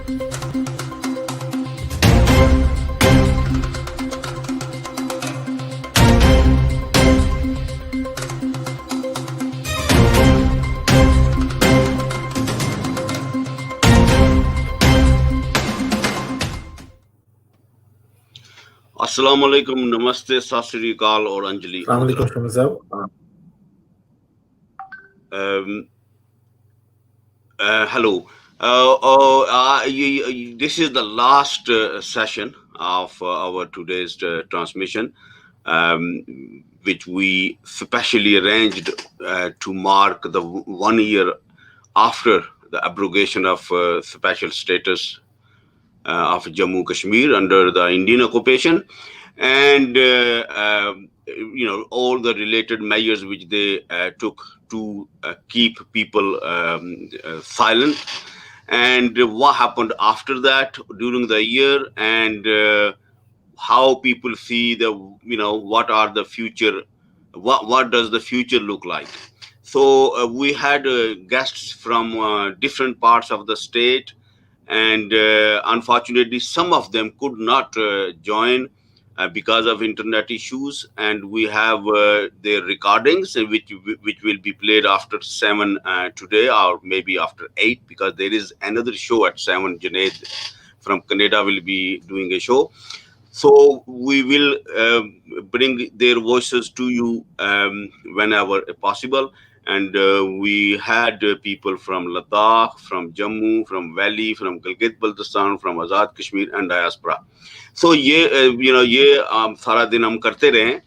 अस्सलाम वालेकुम, नमस्ते, सत श्री अकाल और Anjali. Hello. This is the last session of our today's transmission, which we specially arranged to mark the 1 year after the abrogation of special status of Jammu Kashmir under the Indian occupation, and all the related measures which they took to keep people silent, and what happened after that during the year, and how people see what are the future, what does the future look like. So we had guests from different parts of the state, and unfortunately some of them could not join because of internet issues, and we have their recordings which will be played after 7 today, or maybe after 8, because there is another show at 7. Junaid from Canada will be doing a show. So we will bring their voices to you whenever possible. And we had people from Ladakh, from Jammu, from Valley, from Gilgit-Baltistan, from Azad Kashmir and diaspora. So ये सारा दिन हम करते रहे.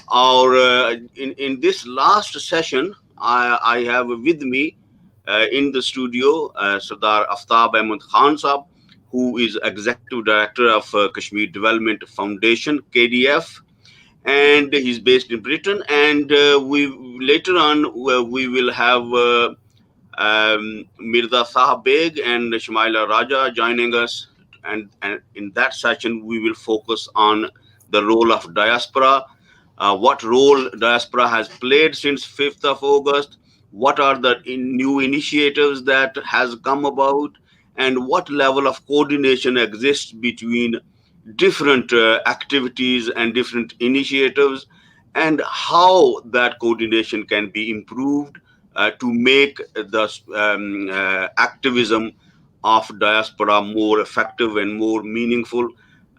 और in this last session, I have with me in the studio Sardar Aftab Ahmed Khan Sahab, who is Executive Director of Kashmir Development Foundation, KDF, and he's based in Britain. And we later on we will have Mirza Sahab Beg and Shumaila Raja joining us, and in that session we will focus on the role of diaspora, what role diaspora has played since 5th of August, what are the new initiatives that has come about, and what level of coordination exists between different activities and different initiatives, and how that coordination can be improved to make the activism of diaspora more effective and more meaningful.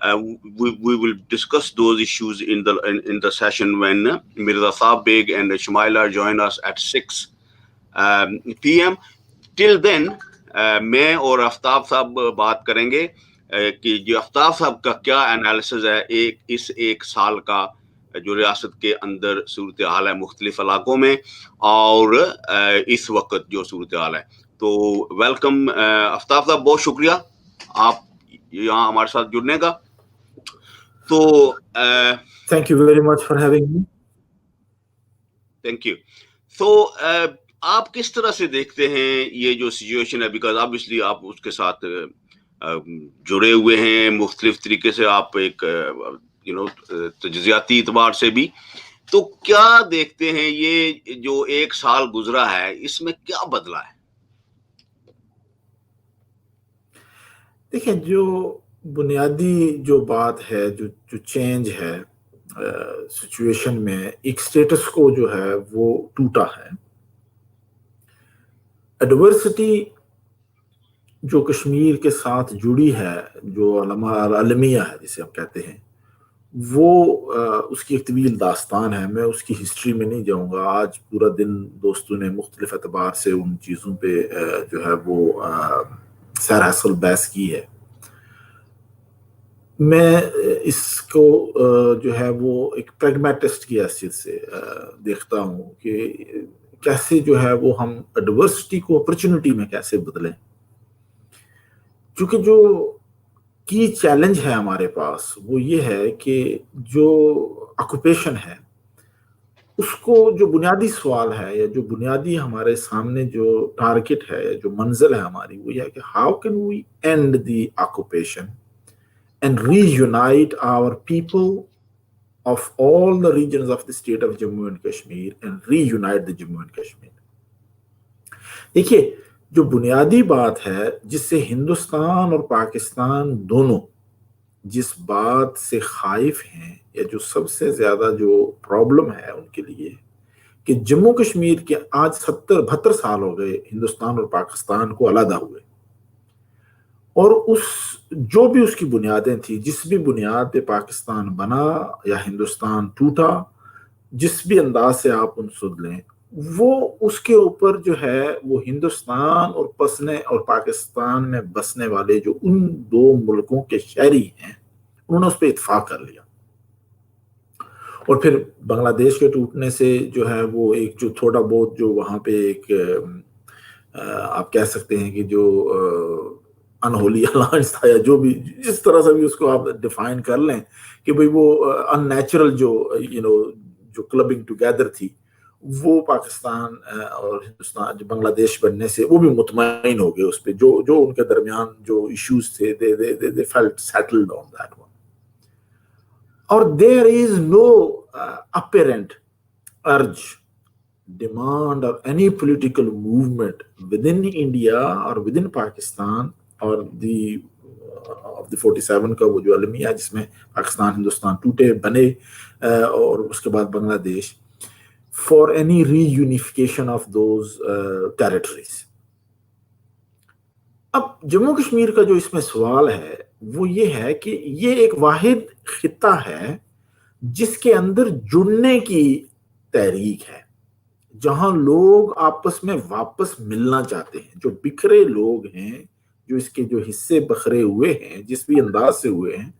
We will discuss those issues in the session when Mirza Sahab Beg and Shumaila join us at 6 p.m. Till then, मैं और आफ्ताब साहब बात करेंगे कि जो आफ्ताब साहब का क्या एनालिसिस है इस एक साल का जो रियासत के अंदर सूरत हाल है मुख्तलिफ इलाकों में, और इस वक्त जो सूरत हाल है. तो वेलकम आफ्ताब साहब, बहुत शुक्रिया आप यहाँ हमारे साथ जुड़ने का. तो thank you very much for having me. Thank you. तो आप किस तरह से देखते हैं ये जो सिचुएशन है, बिकॉज ऑब्वियसली आप उसके साथ जुड़े हुए हैं मुख्तलिफ तरीके से, आप एक तजज़ियाती इतबार से भी. तो क्या देखते हैं ये जो एक साल गुजरा है इसमें क्या बदला है? देखिए, जो बुनियादी जो बात है, जो चेंज है सिचुएशन में, एक स्टेटस को जो है वो टूटा है. एडवर्सिटी जो कश्मीर के साथ जुड़ी है, जो अलमिया है जिसे हम कहते हैं, वो उसकी एक तवील दास्तान है. मैं उसकी हिस्ट्री में नहीं जाऊंगा. आज पूरा दिन दोस्तों ने मुख्तलिफ एतबार से उन चीज़ों पे जो है वो सैर हसल बहस की है. मैं इसको जो है वो एक प्रैग्मेटिस्ट की हैसियत से देखता हूँ कि कैसे जो है वो हम एडवर्सिटी को अपॉर्चुनिटी में कैसे बदलें. क्योंकि जो की चैलेंज है हमारे पास वो ये है कि जो ऑक्यूपेशन है उसको, जो बुनियादी सवाल है या जो बुनियादी हमारे सामने जो टारगेट है, जो मंजिल है हमारी, वो ये है कि how can we end the occupation and reunite our people of all the regions of the state of Jammu and Kashmir and reunite the Jammu and Kashmir. देखिए, جو بنیادی بات ہے جس سے ہندوستان اور پاکستان دونوں جس بات سے خائف ہیں، یا جو سب سے زیادہ جو پرابلم ہے ان کے لیے، کہ جموں کشمیر کے آج 72 سال ہو گئے ہندوستان اور پاکستان کو علیحدہ ہوئے، اور جو بھی اس کی بنیادیں تھیں، جس بھی بنیاد پہ پاکستان بنا یا ہندوستان ٹوٹا، جس بھی انداز سے آپ ان سد لیں، وہ اس کے اوپر جو ہے وہ ہندوستان اور پاکستان میں بسنے والے جو ان دو ملکوں کے شہری ہیں، انہوں نے اس پہ اتفاق کر لیا۔ اور پھر بنگلہ دیش کے ٹوٹنے سے جو ہے وہ ایک جو تھوڑا بہت جو وہاں پہ ایک آپ کہہ سکتے ہیں کہ جو انہولی الائنس تھا، یا جو بھی جس طرح سے بھی اس کو آپ ڈیفائن کر لیں، کہ بھئی وہ ان نیچرل جو جو کلبنگ ٹوگیدر تھی، وہ پاکستان اور ہندوستان جو بنگلہ دیش بننے سے وہ بھی مطمئن ہو گئے اس پہ، جو ان کے درمیان جو ایشوز تھے they felt settled on that one. اور there is no apparent urge, demand or any political movement within India or within Pakistan or of the 47 کا وہ جو المیہ جس میں پاکستان ہندوستان ٹوٹے بنے اور اس کے بعد بنگلہ دیش، for any reunification of those territories. اب جموں کشمیر کا جو اس میں سوال ہے وہ یہ ہے کہ یہ ایک واحد خطہ ہے جس کے اندر جڑنے کی تحریک ہے، جہاں لوگ آپس میں واپس ملنا چاہتے ہیں، جو بکھرے لوگ ہیں، جو اس کے جو حصے بکھرے ہوئے ہیں جس بھی انداز سے ہوئے ہیں،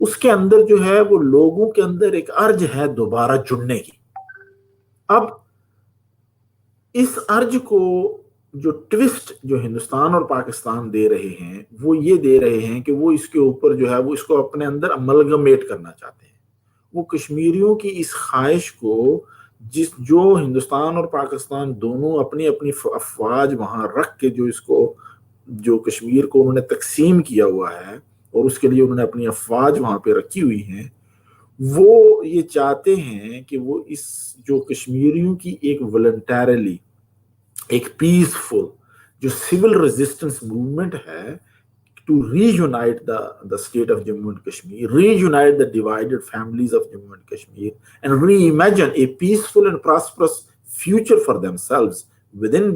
اس کے اندر جو ہے وہ لوگوں کے اندر ایک ارج ہے دوبارہ جڑنے کی۔ اب اس ارج کو جو ٹوسٹ جو ہندوستان اور پاکستان دے رہے ہیں وہ یہ دے رہے ہیں کہ وہ اس کے اوپر جو ہے وہ اس کو اپنے اندر املگمیٹ کرنا چاہتے ہیں۔ وہ کشمیریوں کی اس خواہش کو جو ہندوستان اور پاکستان دونوں اپنی اپنی افواج وہاں رکھ کے جو اس کو جو کشمیر کو انہوں نے تقسیم کیا ہوا ہے اور اس کے لیے انہوں نے اپنی افواج وہاں پہ رکھی ہوئی ہیں، وہ یہ چاہتے ہیں کہ وہ اس جو کشمیریوں کی ایک والنٹیرلی ایک پیسفل جو سول ریزسٹنس موومنٹ ہے to reunite the state of Jammu and Kashmir, reunite the divided families of Jammu and Kashmir, and reimagine a peaceful and prosperous future for themselves within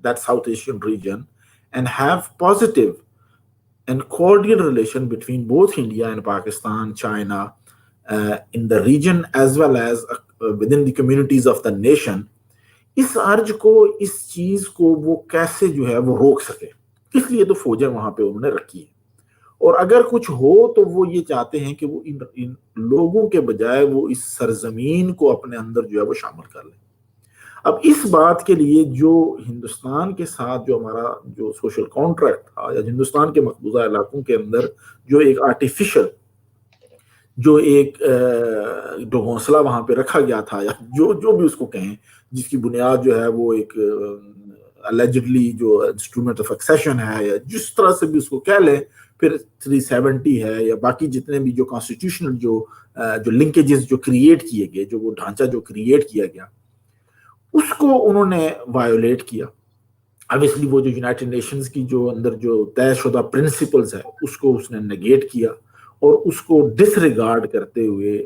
that South Asian region, and have positive and cordial relation between both India and Pakistan, China, in the region as well as within the communities of the nation. اس ارج کو، اس چیز کو وہ کیسے جو ہے وہ روک سکے، اس لیے تو فوجیں وہاں پہ انہوں نے رکھی ہیں، اور اگر کچھ ہو تو وہ یہ چاہتے ہیں کہ وہ ان لوگوں کے بجائے وہ اس سرزمین کو اپنے اندر جو ہے وہ شامل کر لیں۔ اب اس بات کے لیے جو ہندوستان کے ساتھ جو ہمارا جو سوشل کانٹریکٹ تھا، یا ہندوستان کے مقبوضہ علاقوں کے اندر جو ایک آرٹیفیشل جو ایک جو حوصلہ وہاں پہ رکھا گیا تھا، یا جو بھی اس کو کہیں، جس کی بنیاد جو ہے وہ ایک allegedly جو انسٹرومنٹ آف ایکسیشن ہے، یا جس طرح سے بھی اس کو کہہ لیں، پھر 370 ہے، یا باقی جتنے بھی جو کانسٹیٹیوشنل جو لنکیجز جو کریٹ کیے گئے، جو وہ ڈھانچہ جو کریٹ کیا گیا، اس کو انہوں نے وائیولیٹ کیا۔ obviously وہ جو یونائٹڈ نیشنز کی جو اندر جو طے شدہ پرنسپلز ہے اس کو اس نے نگیٹ کیا، اور اس کو ڈس ریگارڈ کرتے ہوئے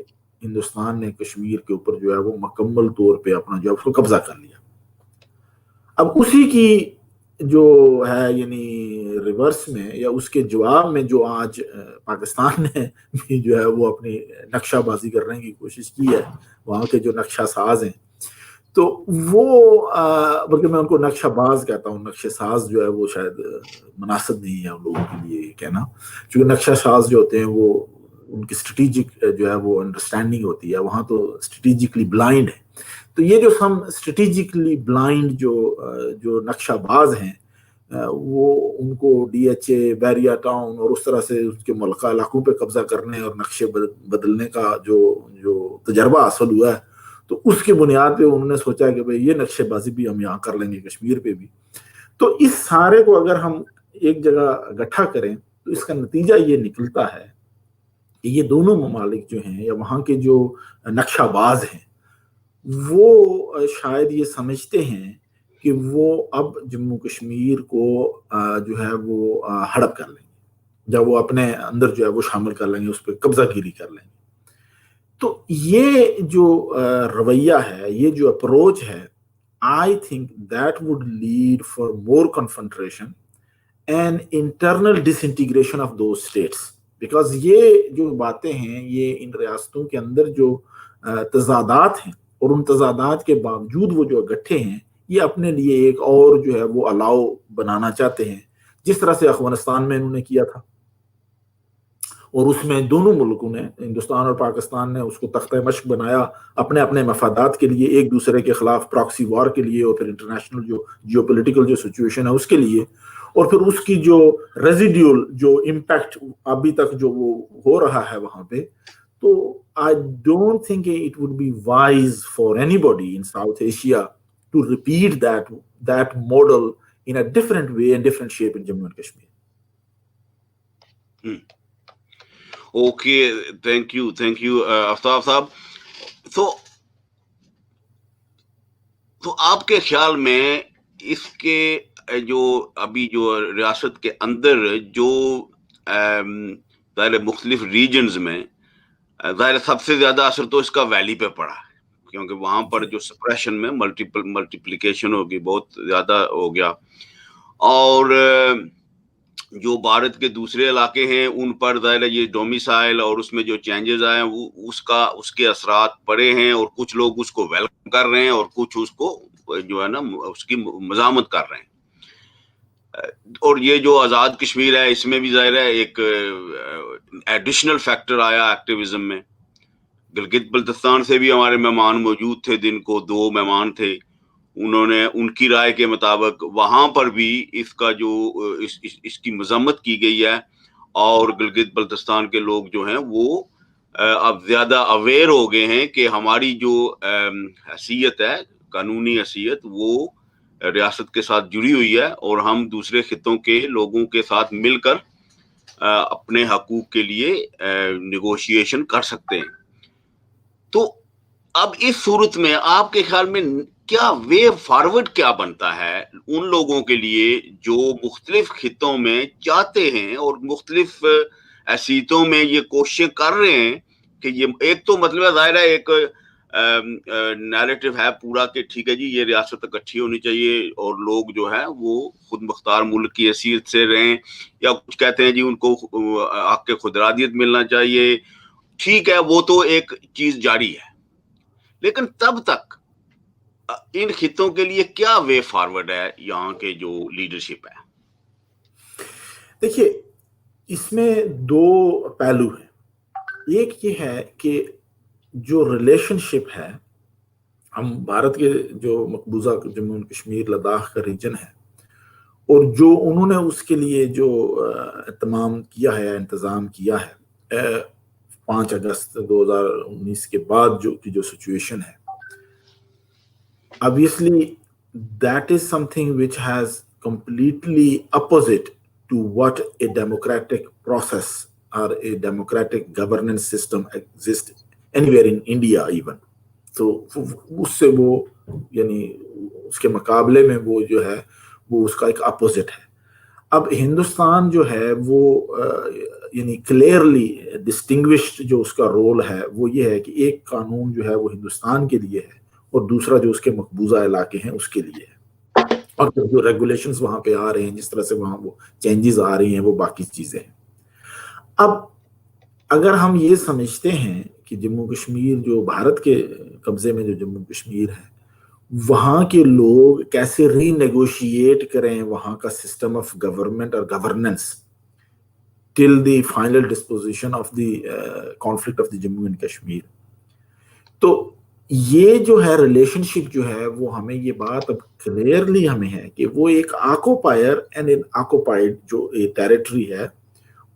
ہندوستان نے کشمیر کے اوپر جو ہے وہ مکمل طور پہ اپنا جو ہے اس کو قبضہ کر لیا۔ اب اسی کی جو ہے یعنی ریورس میں، یا اس کے جواب میں جو آج پاکستان نے بھی جو ہے وہ اپنی نقشہ بازی کرنے کی کوشش کی ہے، وہاں کے جو نقشہ ساز ہیں، تو وہ بلکہ میں ان کو نقشہ باز کہتا ہوں، نقشہ ساز جو ہے وہ شاید مناسب نہیں ہے ان لوگوں کے لیے کہنا، چونکہ نقشہ ساز جو ہوتے ہیں وہ ان کی اسٹریٹجک جو ہے وہ انڈرسٹینڈنگ ہوتی ہے، وہاں تو اسٹریٹجکلی بلائنڈ ہے۔ تو یہ جو ہم اسٹریٹجکلی بلائنڈ جو نقشہ باز ہیں، وہ ان کو D H A, Bahria town اور اس طرح سے اس کے ملکہ علاقوں پہ قبضہ کرنے اور نقشے بدلنے کا جو تجربہ حاصل ہوا ہے، تو اس کی بنیاد پہ انہوں نے سوچا کہ بھئی یہ نقشے بازی بھی ہم یہاں کر لیں گے کشمیر پہ بھی۔ تو اس سارے کو اگر ہم ایک جگہ اکٹھا کریں تو اس کا نتیجہ یہ نکلتا ہے کہ یہ دونوں ممالک جو ہیں، یا وہاں کے جو نقشہ باز ہیں، وہ شاید یہ سمجھتے ہیں کہ وہ اب جموں کشمیر کو جو ہے وہ ہڑپ کر لیں گے، جب وہ اپنے اندر جو ہے وہ شامل کر لیں گے، اس پہ قبضہ گیری کر لیں گے. تو یہ جو رویہ ہے، یہ جو اپروچ ہے، I think that would lead for more confrontation and internal disintegration of those states. Because یہ جو باتیں ہیں، یہ ان ریاستوں کے اندر جو تضادات ہیں، اور ان تضادات کے باوجود وہ جو گٹھے ہیں، یہ اپنے لیے ایک اور جو ہے وہ الاؤ بنانا چاہتے ہیں، جس طرح سے افغانستان میں انہوں نے کیا تھا. اور اس میں دونوں ملکوں نے، ہندوستان اور پاکستان نے، اس کو تختہ مشق بنایا اپنے اپنے مفادات کے لیے، ایک دوسرے کے خلاف پراکسی وار کے لیے، اور پھر انٹرنیشنل جو جیو پولیٹیکل جو سچویشن ہے اس کے لیے. اور پھر اس کی جو ریزیڈیول جو امپیکٹ ابھی تک جو وہ ہو رہا ہے وہاں پہ. تو I don't think it would be wise for anybody in South Asia to repeat that model in a different way and different shape in Jammu and Kashmir. Okay, thank you, Aftab صاحب. تو آپ کے خیال میں اس کے جو ابھی جو ریاست کے اندر جو ظاہر مختلف ریجنز میں ظاہر سب سے زیادہ اثر تو اس کا ویلی پہ پڑا ہے، کیونکہ وہاں پر جو سپریشن میں ملٹیپلیکیشن ہوگی، بہت زیادہ ہو گیا. اور جو بھارت کے دوسرے علاقے ہیں ان پر ظاہر یہ ڈومیسائل اور اس میں جو چینجز آئے ہیں اس کے اثرات پڑے ہیں، اور کچھ لوگ اس کو ویلکم کر رہے ہیں اور کچھ اس کو جو ہے نا اس کی مزاحمت کر رہے ہیں. اور یہ جو آزاد کشمیر ہے، اس میں بھی ظاہر ہے ایک ایڈیشنل فیکٹر آیا ایکٹیویزم میں. گلگت بلتستان سے بھی ہمارے مہمان موجود تھے، دن کو 2 مہمان تھے. انہوں نے ان کی رائے کے مطابق وہاں پر بھی اس کا جو اس کی مذمت کی گئی ہے، اور گلگت بلتستان کے لوگ جو ہیں وہ اب زیادہ اویئر ہو گئے ہیں کہ ہماری جو حیثیت ہے، قانونی حیثیت، وہ ریاست کے ساتھ جڑی ہوئی ہے، اور ہم دوسرے خطوں کے لوگوں کے ساتھ مل کر اپنے حقوق کے لیے نیگوشیشن کر سکتے ہیں. تو اب اس صورت میں آپ کے خیال میں کیا وے فارورڈ کیا بنتا ہے ان لوگوں کے لیے جو مختلف خطوں میں چاہتے ہیں اور مختلف حیثیتوں میں یہ کوششیں کر رہے ہیں کہ یہ ایک تو مطلب ہے ظاہر ہے ایک نیریٹو ہے پورا کہ ٹھیک ہے جی یہ ریاست اکٹھی ہونی چاہیے اور لوگ جو ہے وہ خود مختار ملک کی حیثیت سے رہیں، یا کچھ کہتے ہیں جی ان کو حق خودارادیت ملنا چاہیے. ٹھیک ہے، وہ تو ایک چیز جاری ہے، لیکن تب تک ان خطوں کے لیے کیا وے فارورڈ ہے یہاں کے جو لیڈرشپ ہے؟ دیکھیے، اس میں 2 پہلو ہیں. ایک یہ ہے کہ جو ریلیشن شپ ہے، ہم بھارت کے جو مقبوضہ جموں و کشمیر لداخ کا ریجن ہے، اور جو انہوں نے اس کے لیے جو اہتمام کیا ہے، انتظام کیا ہے 5 اگست 2019 کے بعد جو سچویشن ہے، obviously that is something which has completely opposite to what a democratic process or a democratic governance system exists anywhere in India even. تو اس سے وہ یعنی اس کے مقابلے میں وہ جو ہے وہ اس کا ایک اپوزٹ ہے. اب ہندوستان جو ہے وہ یعنی کلیئرلی ڈسٹنگوشڈ جو اس کا رول ہے وہ یہ ہے کہ ایک قانون جو ہے وہ ہندوستان کے لیے ہے اور دوسرا جو اس کے مقبوضہ علاقے ہیں اس کے لیے ہے، اور جو ریگولیشنز وہاں پہ آ رہے ہیں، جس طرح سے وہاں وہ چینجز آ رہی ہیں، وہ باقی چیزیں ہیں. اب اگر ہم یہ سمجھتے ہیں کہ جموں کشمیر جو بھارت کے قبضے میں جو جموں کشمیر ہے، وہاں کے لوگ کیسے ری نیگوشیٹ کریں وہاں کا سسٹم آف گورنمنٹ اور governance till the final disposition of the conflict of the Jammu and Kashmir. تو یہ جو ہے ریلیشن شپ جو ہے وہ ہمیں یہ بات اب کلیئرلی ہمیں ہے کہ وہ ایک آکوپائر اینڈ ان آکوپائڈ جو ٹیریٹری ہے،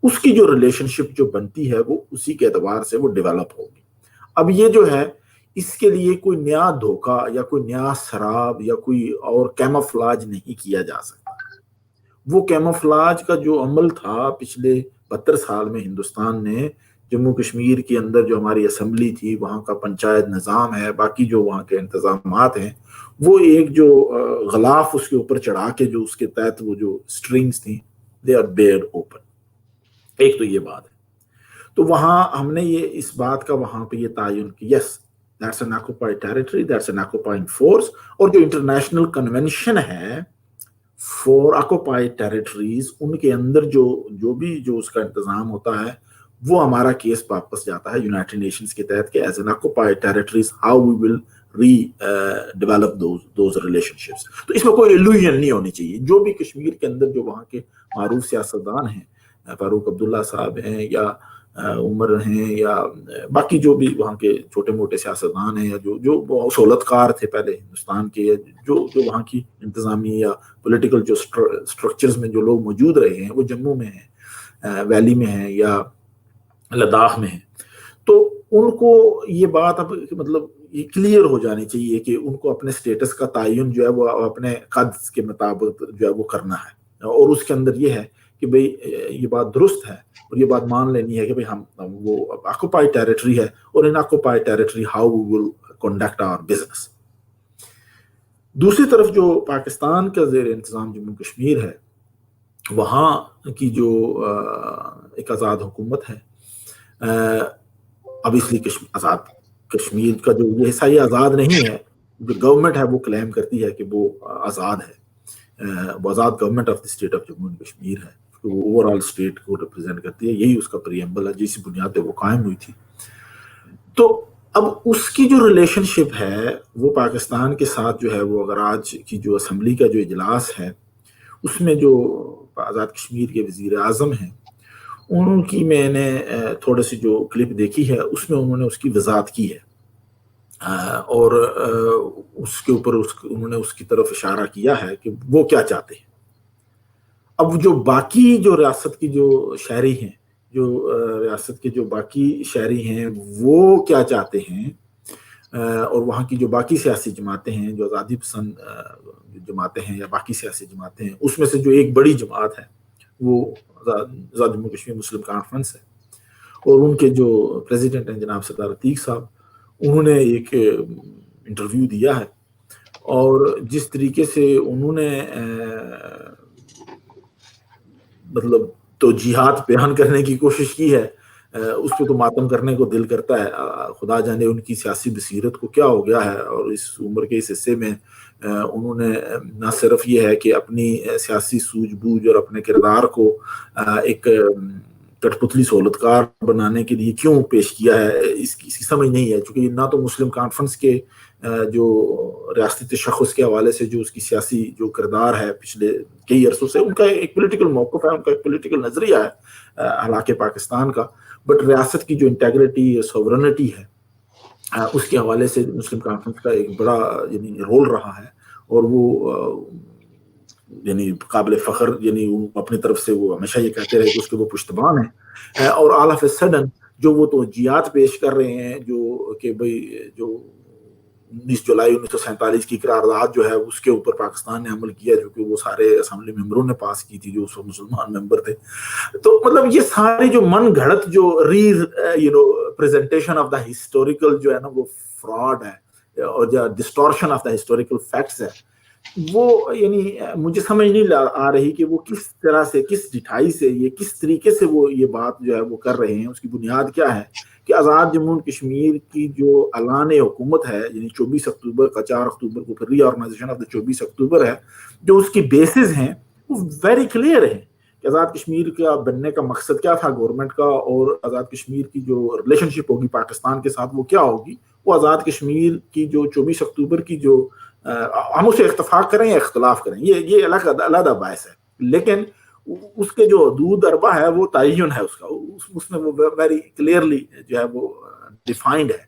اس کی جو ریلیشن شپ جو بنتی ہے وہ اسی کے اعتبار سے وہ ڈیولپ ہوگی. اب یہ جو ہے اس کے لیے کوئی نیا دھوکہ یا کوئی نیا سراب یا کوئی اور کیموفلاج نہیں کیا جا سکتا. وہ کیموفلاج کا جو عمل تھا پچھلے 72 سال میں ہندوستان نے جموں کشمیر کے اندر جو ہماری اسمبلی تھی، وہاں کا پنچایت نظام ہے، باقی جو وہاں کے انتظامات ہیں، وہ ایک جو غلاف اس کے اوپر چڑھا کے جو اس کے تحت وہ جو اسٹرنگس تھیں دے آر بیئر اوپن. ایک تو یہ بات ہے. تو وہاں ہم نے یہ اس بات کا وہاں پہ یہ تعین کہ yes that's an occupied territory, that's an occupying force. اور جو انٹرنیشنل کنونشن ہے فور آکوپائڈ ٹیریٹریز، ان کے اندر جو بھی جو اس کا انتظام ہوتا ہے، وہ ہمارا کیس واپس جاتا ہے یونائٹڈ نیشنز کے تحت کہ as an occupied territories how we will redevelop those relationships. تو اس میں کوئی ایلوژن نہیں ہونی چاہیے. جو بھی کشمیر کے اندر جو وہاں کے معروف سیاستدان ہیں، فاروق عبداللہ صاحب ہیں یا عمر ہیں یا باقی جو بھی وہاں کے چھوٹے موٹے سیاستدان ہیں یا جو سہولت کار تھے پہلے ہندوستان کے، جو وہاں کی انتظامی یا پولیٹیکل جو اسٹرکچرز میں جو لوگ موجود رہے ہیں، وہ جموں میں ہیں، ویلی میں ہیں یا لداخ میں ہیں. تو ان کو یہ بات اب مطلب یہ کلیئر ہو جانی چاہیے کہ ان کو اپنے سٹیٹس کا تعین جو ہے وہ اپنے قد کے مطابق جو ہے وہ کرنا ہے. اور اس کے اندر یہ ہے کہ بھئی یہ بات درست ہے اور یہ بات مان لینی ہے کہ بھئی ہم وہ آکوپائڈ ٹیریٹری ہے، اور in occupied territory how we will conduct our business. دوسری طرف جو پاکستان کا زیر انتظام جموں کشمیر ہے، وہاں کی جو ایک آزاد حکومت ہے، اب اس لیے آزاد کشمیر کا جو یہ حصہ یہ آزاد نہیں ہے. جو گورنمنٹ ہے وہ کلیم کرتی ہے کہ وہ آزاد ہے، وہ آزاد government of the state of Jammu and Kashmir ہے، وہ اوور آل اسٹیٹ کو ریپرزینٹ کرتی ہے. یہی اس کا پریمبل ہے جس بنیاد پہ وہ قائم ہوئی تھی. تو اب اس کی جو ریلیشن شپ ہے وہ پاکستان کے ساتھ جو ہے وہ اگر آج کی جو اسمبلی کا جو اجلاس ہے اس میں جو آزاد کشمیر کے وزیر اعظم ہیں، ان کی میں نے تھوڑے سی جو کلپ دیکھی ہے اس میں انہوں نے اس کی وضاحت کی ہے، اور اس کے اوپر انہوں نے اس کی طرف اشارہ کیا ہے کہ وہ کیا چاہتے ہیں. اب جو باقی جو ریاست کی جو شہری ہیں، جو ریاست کے جو باقی شہری ہیں وہ کیا چاہتے ہیں، اور وہاں کی جو باقی سیاسی جماعتیں ہیں، جو آزادی پسند جماعتیں ہیں یا باقی سیاسی جماعتیں ہیں، اس میں سے جو ایک بڑی جماعت ہے وہ آزاد جموں کشمیر مسلم کانفرنس ہے. اور ان کے جو پریزیڈنٹ ہیں جناب سردار عتیق صاحب، انہوں نے ایک انٹرویو دیا ہے، اور جس طریقے سے انہوں نے مطلب توجیہات بیان کرنے کی کوشش کی ہے، اس پہ تو ماتم کرنے کو دل کرتا ہے. خدا جانے ان کی سیاسی بصیرت کو کیا ہو گیا ہے، اور اس عمر کے اس حصے میں انہوں نے نہ صرف یہ ہے کہ اپنی سیاسی سوجھ بوجھ اور اپنے کردار کو ایک کٹ پتلی سہولت کار بنانے کے لیے کیوں پیش کیا ہے، اس کی سمجھ نہیں ہے. چونکہ نہ تو مسلم کانفرنس کے جو ریاستی تشخص کے حوالے سے جو اس کی سیاسی جو کردار ہے پچھلے کئی عرصوں سے، ان کا ایک پولیٹیکل موقف ہے، ان کا ایک پولیٹیکل نظریہ ہے حالانکہ پاکستان کا، بٹ ریاست کی جو انٹیگریٹی سوورنٹی ہے اس کے حوالے سے مسلم کانفرنس کا ایک بڑا یعنی رول رہا ہے. اور وہ یعنی قابل فخر، یعنی اپنی طرف سے وہ ہمیشہ یہ کہتے رہے کہ اس کے وہ پشتبان ہیں، اور آل آف اے سڈن جو وہ توجیہات پیش کر رہے ہیں جو کہ بھئی جو 19 جولائی 1947 کی قرارداد جو ہے اس کے اوپر پاکستان نے عمل کیا، جو کہ وہ سارے اسمبلی ممبروں نے پاس کی تھی جو اس وقت مسلمان ممبر تھے. تو مطلب یہ سارے جو من گھڑت جو پریزنٹیشن آف دا ہسٹوریکل جو ہے نا وہ فراڈ ہے، اور جو distortion of the historical facts ہے، وہ یعنی مجھے سمجھ نہیں آ رہی کہ وہ کس طرح سے، کس ڈٹھائی سے، یہ کس طریقے سے وہ یہ بات جو ہے وہ کر رہے ہیں. اس کی بنیاد کیا ہے کہ آزاد جموں کشمیر کی جو اعلان حکومت ہے، یعنی 24 اکتوبر کا، 4 اکتوبر کو پھر ری آرگنائزیشن آف دا 24 اکتوبر ہے، جو اس کی بیسز ہیں وہ ویری کلیئر ہیں کہ آزاد کشمیر کا بننے کا مقصد کیا تھا گورنمنٹ کا، اور آزاد کشمیر کی جو ریلیشن شپ ہوگی پاکستان کے ساتھ وہ کیا ہوگی. وہ آزاد کشمیر کی جو 24 اکتوبر کی جو ہم اسے اتفاق کریں یا اختلاف کریں، یہ علیحدہ باعث ہے، لیکن اس کے جو حدود اربع ہے وہ تعین ہے اس کا، اس میں وہ ویری کلیئرلی جو ہے وہ ڈیفائنڈ ہے.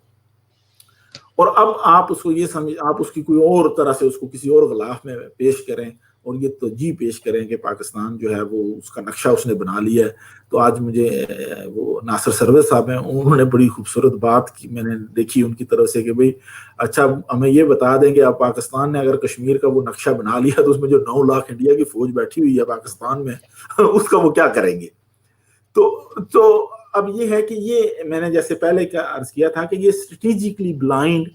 اور اب آپ اس کو یہ سمجھ، آپ اس کی کوئی اور طرح سے اس کو کسی اور غلاف میں پیش کریں اور یہ توجیہ پیش کریں کہ پاکستان جو ہے وہ اس کا نقشہ اس نے بنا لیا ہے. تو آج مجھے وہ ناصر سروے صاحب ہیں، انہوں نے بڑی خوبصورت بات کی، میں نے دیکھی ان کی طرف سے کہ بھئی اچھا ہمیں یہ بتا دیں کہ اب پاکستان نے اگر کشمیر کا وہ نقشہ بنا لیا تو اس میں جو 9 لاکھ انڈیا کی فوج بیٹھی ہوئی ہے پاکستان میں اس کا وہ کیا کریں گے. تو اب یہ ہے کہ یہ میں نے جیسے پہلے کا عرض کیا تھا کہ یہ اسٹریٹجیکلی بلائنڈ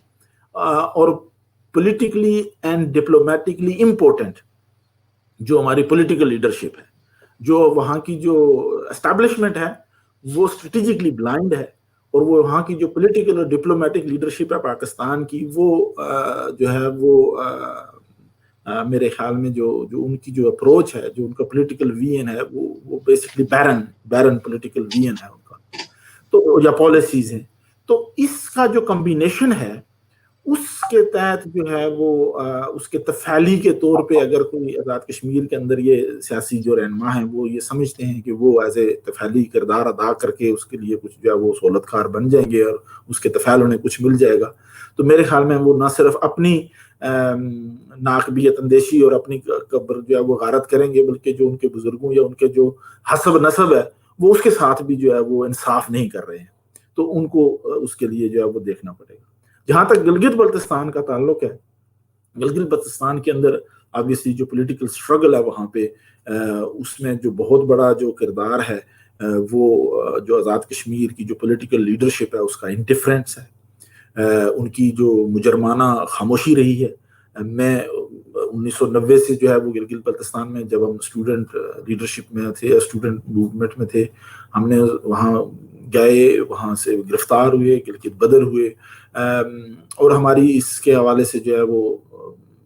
اور پولیٹیکلی اینڈ ڈپلومیٹکلی امپورٹنٹ جو ہماری پولیٹیکل لیڈرشپ ہے، جو وہاں کی جو اسٹیبلشمنٹ ہے وہ اسٹریٹجیکلی بلائنڈ ہے، اور وہ وہاں کی جو پولیٹیکل اور ڈپلومیٹک لیڈرشپ ہے پاکستان کی، وہ جو ہے وہ میرے خیال میں جو ان کی جو اپروچ ہے، جو ان کا پولیٹیکل ویژن ہے، وہ بیسکلی بیرن پولیٹیکل ویژن ہے ان کا، تو یا پالیسیز ہیں. تو اس کا جو کمبینیشن ہے اس کے تحت جو ہے وہ اس کے تفعیلی کے طور پہ اگر کوئی آزاد کشمیر کے اندر یہ سیاسی جو رہنما ہیں وہ یہ سمجھتے ہیں کہ وہ ایز اے تفعیلی کردار ادا کر کے اس کے لیے کچھ جو ہے وہ سہولت کار بن جائیں گے اور اس کے تفعیل انہیں کچھ مل جائے گا، تو میرے خیال میں وہ نہ صرف اپنی ناقبیت اندیشی اور اپنی قبر جو ہے وہ غارت کریں گے، بلکہ جو ان کے بزرگوں یا ان کے جو حسب نسب ہے وہ اس کے ساتھ بھی جو ہے وہ انصاف نہیں کر رہے ہیں، تو ان کو اس کے لیے جو ہے وہ دیکھنا پڑے گا. جہاں تک گلگت بلتستان کا تعلق ہے، گلگت بلتستان کے اندر آبویسلی جو پولیٹیکل اسٹرگل ہے وہاں پہ اس میں جو بہت بڑا جو کردار ہے وہ جو آزاد کشمیر کی جو پولیٹیکل لیڈرشپ ہے اس کا انڈیفرنس ہے، ان کی جو مجرمانہ خاموشی رہی ہے. میں 1990 سے جو ہے وہ گلگت بلتستان میں جب ہم اسٹوڈنٹ لیڈرشپ میں تھے، اسٹوڈنٹ موومنٹ میں تھے، ہم نے وہاں گئے، وہاں سے گرفتار ہوئے، گلگت بدر ہوئے، اور ہماری اس کے حوالے سے جو ہے وہ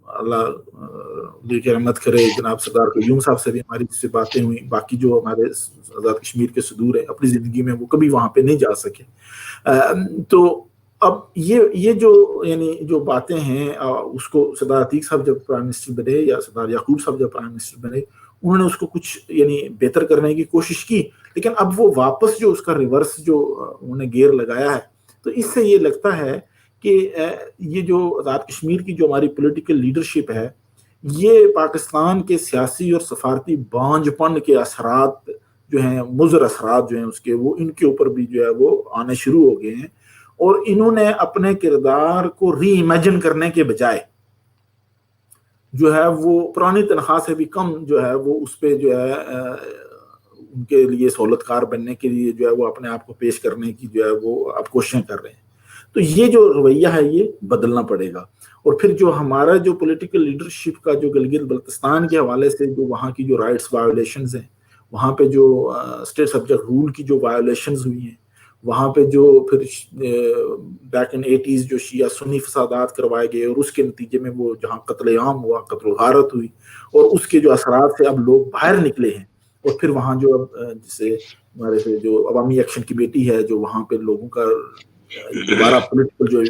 اللہ کی رحمت کرے جناب سردار قیوم صاحب سے بھی ہماری اس سے باتیں ہوئیں. باقی جو ہمارے آزاد کشمیر کے صدور ہیں اپنی زندگی میں وہ کبھی وہاں پہ نہیں جا سکے. تو اب یہ جو یعنی جو باتیں ہیں اس کو سردار عتیق صاحب جب پرائم منسٹر بنے یا سردار یعقوب صاحب جب پرائم منسٹر بنے، انہوں نے اس کو کچھ یعنی بہتر کرنے کی کوشش کی، لیکن اب وہ واپس جو اس کا ریورس جو انہوں نے گیئر لگایا ہے، تو اس سے یہ لگتا ہے کہ یہ جو آزاد کشمیر کی جو ہماری پولیٹیکل لیڈرشپ ہے، یہ پاکستان کے سیاسی اور سفارتی بانجھ پن کے اثرات جو ہیں، مضر اثرات جو ہیں اس کے، وہ ان کے اوپر بھی جو ہے وہ آنے شروع ہو گئے ہیں، اور انہوں نے اپنے کردار کو ری امیجن کرنے کے بجائے جو ہے وہ پرانی تنخواہ سے بھی کم جو ہے وہ اس پہ جو ہے ان کے لیے سہولت کار بننے کے لیے جو ہے وہ اپنے آپ کو پیش کرنے کی جو ہے وہ اب کوششیں کر رہے ہیں. تو یہ جو رویہ ہے یہ بدلنا پڑے گا. اور پھر جو ہمارا جو پولیٹیکل لیڈرشپ کا جو گلگت بلتستان کے حوالے سے جو وہاں کی جو رائٹس وائولیشنز ہیں، وہاں پہ جو اسٹیٹ سبجیکٹ رول کی جو وائولیشنز ہوئی ہیں، وہاں پہ جو پھر بیک ان 80s جو شیعہ سنی فسادات کروائے گئے، اور اس کے نتیجے میں وہ جہاں قتل عام ہوا، قتل و غارت ہوئی، اور اس کے جو اثرات سے اب لوگ باہر نکلے ہیں. اور پھر وہاں جو اب جسے ہمارے سے جو عوامی ایکشن کمیٹی ہے جو وہاں پہ لوگوں کا دوبارہ پولیٹیکل جو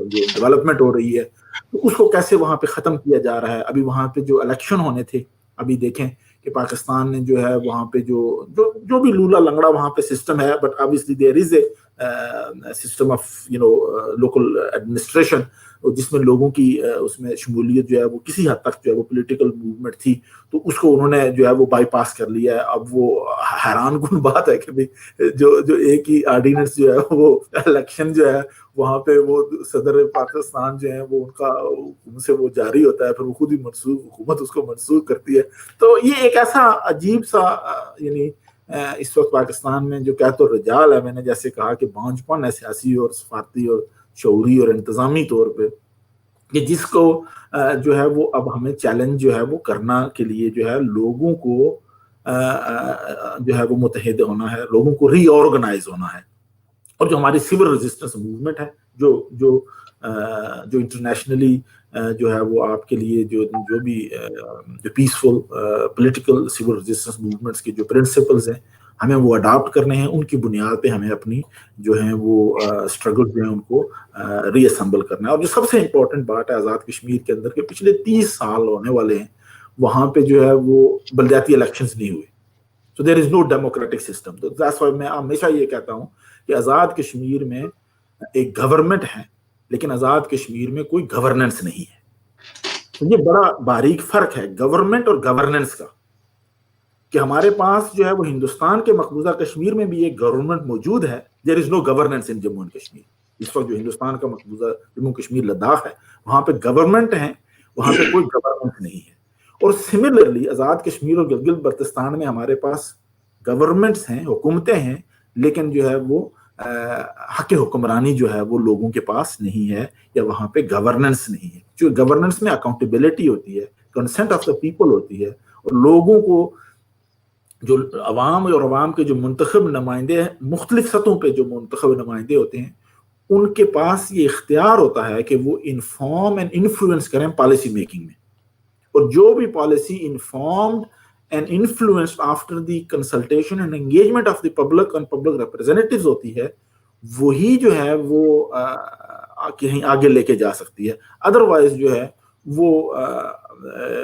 ڈیولپمنٹ ہو رہی ہے، تو اس کو کیسے وہاں پہ ختم کیا جا رہا ہے. ابھی وہاں پہ جو الیکشن ہونے تھے، ابھی دیکھیں کہ پاکستان نے جو ہے وہاں پہ جو بھی لولا لنگڑا وہاں پہ سسٹم ہے، but obviously there is a system of local administration جس میں لوگوں کی اس میں شمولیت جو ہے وہ کسی حد تک جو ہے وہ پولیٹیکل موومنٹ تھی، تو اس کو انہوں نے جو ہے وہ بائی پاس کر لیا ہے. اب وہ حیران کن بات ہے کہ جو ایک ہی آرڈیننس جو ہے وہ الیکشن جو ہے وہاں پہ وہ صدر پاکستان جو ہے وہ ان سے وہ جاری ہوتا ہے، پھر وہ خود ہی حکومت اس کو منسوخ کرتی ہے. تو یہ ایک ایسا عجیب سا یعنی اس وقت پاکستان میں جو کہت و رجال ہے، میں نے جیسے کہا کہ بانجھ پن ہے سیاسی اور سفارتی اور شعوری اور انتظامی طور پہ، کہ جس کو جو ہے وہ اب ہمیں چیلنج جو ہے وہ کرنا کے لیے جو ہے لوگوں کو جو ہے وہ متحد ہونا ہے، لوگوں کو ری آرگنائز ہونا ہے. اور جو ہماری سول ریزسٹنس موومنٹ ہے جو انٹرنیشنلی جو ہے وہ آپ کے لیے جو بھی جو peaceful political civil resistance movements کے جو پرنسپلز ہیں ہمیں وہ اڈاپٹ کرنے ہیں. ان کی بنیاد پہ ہمیں اپنی جو ہیں وہ اسٹرگل جو ہیں ان کو ری اسمبل کرنا ہے. اور جو سب سے امپورٹنٹ بات ہے آزاد کشمیر کے اندر کہ پچھلے 30 سال ہونے والے ہیں، وہاں پہ جو ہے وہ بلدیاتی الیکشنز نہیں ہوئے. So there is no democratic system. So that's why میں ہمیشہ یہ کہتا ہوں کہ آزاد کشمیر میں ایک گورنمنٹ ہے لیکن آزاد کشمیر میں کوئی گورننس نہیں ہے. تو یہ بڑا باریک فرق ہے گورنمنٹ اور گورننس کا، کہ ہمارے پاس جو ہے وہ ہندوستان کے مقبوضہ کشمیر میں بھی ایک گورنمنٹ موجود ہے. There is no governance in Jammu and Kashmir. اس وقت جو ہندوستان کا مقبوضہ جموں کشمیر لداخ ہے وہاں پہ گورنمنٹ ہیں، وہاں پہ کوئی گورننس نہیں ہے. اور سملرلی آزاد کشمیر اور گلگت بلتستان میں ہمارے پاس گورنمنٹس ہیں، حکومتیں ہیں، لیکن جو ہے وہ حق حکمرانی جو ہے وہ لوگوں کے پاس نہیں ہے، یا وہاں پہ گورننس نہیں ہے. جو گورننس میں اکاؤنٹیبلٹی ہوتی ہے، کنسنٹ آف دا پیپل ہوتی ہے، اور لوگوں کو جو عوام اور عوام کے جو منتخب نمائندے ہیں، مختلف سطحوں پہ جو منتخب نمائندے ہوتے ہیں، ان کے پاس یہ اختیار ہوتا ہے کہ وہ انفارم اینڈ انفلوئنس کریں پالیسی میکنگ میں. اور جو بھی policy informed and influenced after the consultation and engagement of the public and public representatives ہوتی ہے، وہی جو ہے وہ کہیں آگے لے کے جا سکتی ہے. ادروائز جو ہے وہ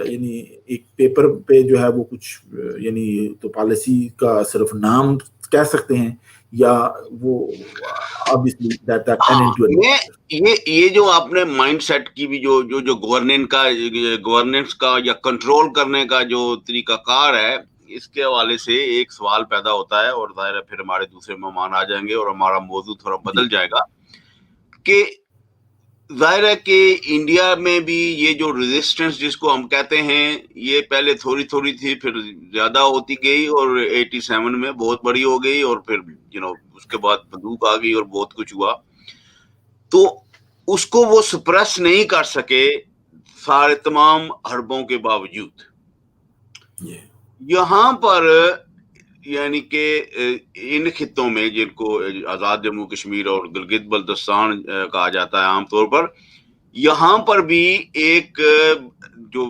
یعنی ایک پیپر پہ جو ہے وہ کچھ یعنی تو پالیسی کا صرف نام کہہ سکتے ہیں، یا وہ obviously that end into یہ جو آپ نے مائنڈ سیٹ کی بھی جو گورننس کا یا کنٹرول کرنے کا جو طریقہ کار ہے، اس کے حوالے سے ایک سوال پیدا ہوتا ہے، اور ظاہر ہے پھر ہمارے دوسرے مہمان آ جائیں گے اور ہمارا موضوع تھوڑا بدل جائے گا، کہ ظاہر ہے کہ انڈیا میں بھی یہ جو ریزسٹنس جس کو ہم کہتے ہیں، یہ پہلے تھوڑی تھوڑی تھی، پھر زیادہ ہوتی گئی، اور 87 میں بہت بڑی ہو گئی، اور پھر اس کے بعد بندوق آ گئی اور بہت کچھ ہوا. تو اس کو وہ سپریس نہیں کر سکے سارے تمام حربوں کے باوجود. یہاں پر یعنی کہ ان خطوں میں جن کو آزاد جموں کشمیر اور گلگت بلتستان کہا جاتا ہے عام طور پر، یہاں پر بھی ایک جو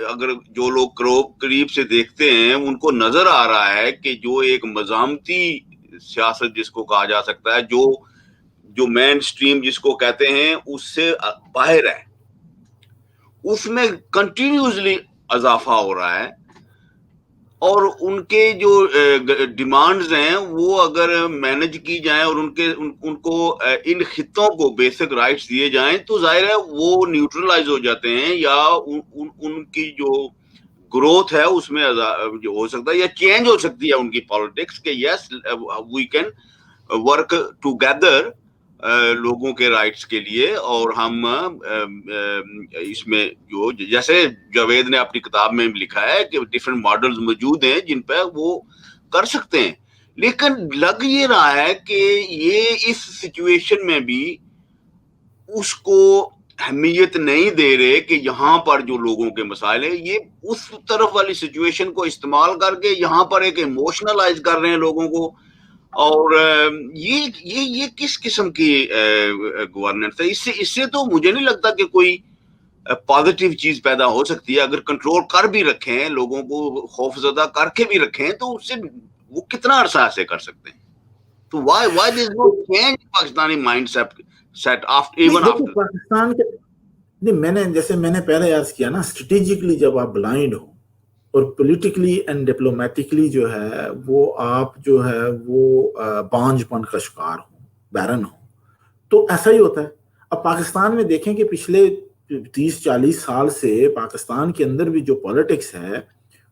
اگر جو لوگ قریب سے دیکھتے ہیں ان کو نظر آ رہا ہے کہ جو ایک مزاحمتی سیاست جس کو کہا جا سکتا ہے، جو مین سٹریم جس کو کہتے ہیں، اس سے باہر ہے، اس میں کنٹینیوسلی اضافہ ہو رہا ہے. اور ان کے جو ڈیمانڈز ہیں وہ اگر مینج کی جائیں اور ان کو ان خطوں کو بیسک رائٹس دیے جائیں تو ظاہر ہے وہ نیوٹرلائز ہو جاتے ہیں، یا ان کی جو گروتھ ہے اس میں جو ہو سکتا ہے یا چینج ہو سکتی ہے ان کی پالیٹکس، کہ یس وی کین ورک ٹوگیدر لوگوں کے رائٹس کے لیے. اور ہم اس میں جو جیسے جاوید نے اپنی کتاب میں لکھا ہے کہ ڈفرینٹ ماڈلز موجود ہیں جن پہ وہ کر سکتے ہیں، لیکن لگ یہ رہا ہے کہ یہ اس سچویشن میں بھی اس کو اہمیت نہیں دے رہے کہ یہاں پر جو لوگوں کے مسائل ہیں، یہ اس طرف والی سچویشن کو استعمال کر کے یہاں پر ایک ایموشنلائز کر رہے ہیں لوگوں کو. اور یہ کس قسم کی گورننس ہے؟ اس سے تو مجھے نہیں لگتا کہ کوئی پازیٹیو چیز پیدا ہو سکتی ہے. اگر کنٹرول کر بھی رکھیں، لوگوں کو خوف زدہ کر کے بھی رکھیں، تو اس سے وہ کتنا عرصہ ایسے کر سکتے ہیں؟ تو why there is no change in Pakistani mindset even after Pakistan کے نہیں. جیسے میں نے پہلے عرض کیا نا، اسٹریٹجکلی جب آپ بلائنڈ ہو اور پولیٹیکلی اینڈ ڈپلومیٹکلی جو ہے وہ آپ جو ہے وہ بانجھ پن کا شکار ہو، بیرن ہو، تو ایسا ہی ہوتا ہے. اب پاکستان میں دیکھیں کہ پچھلے 30-40 سال سے پاکستان کے اندر بھی جو پالیٹکس ہے،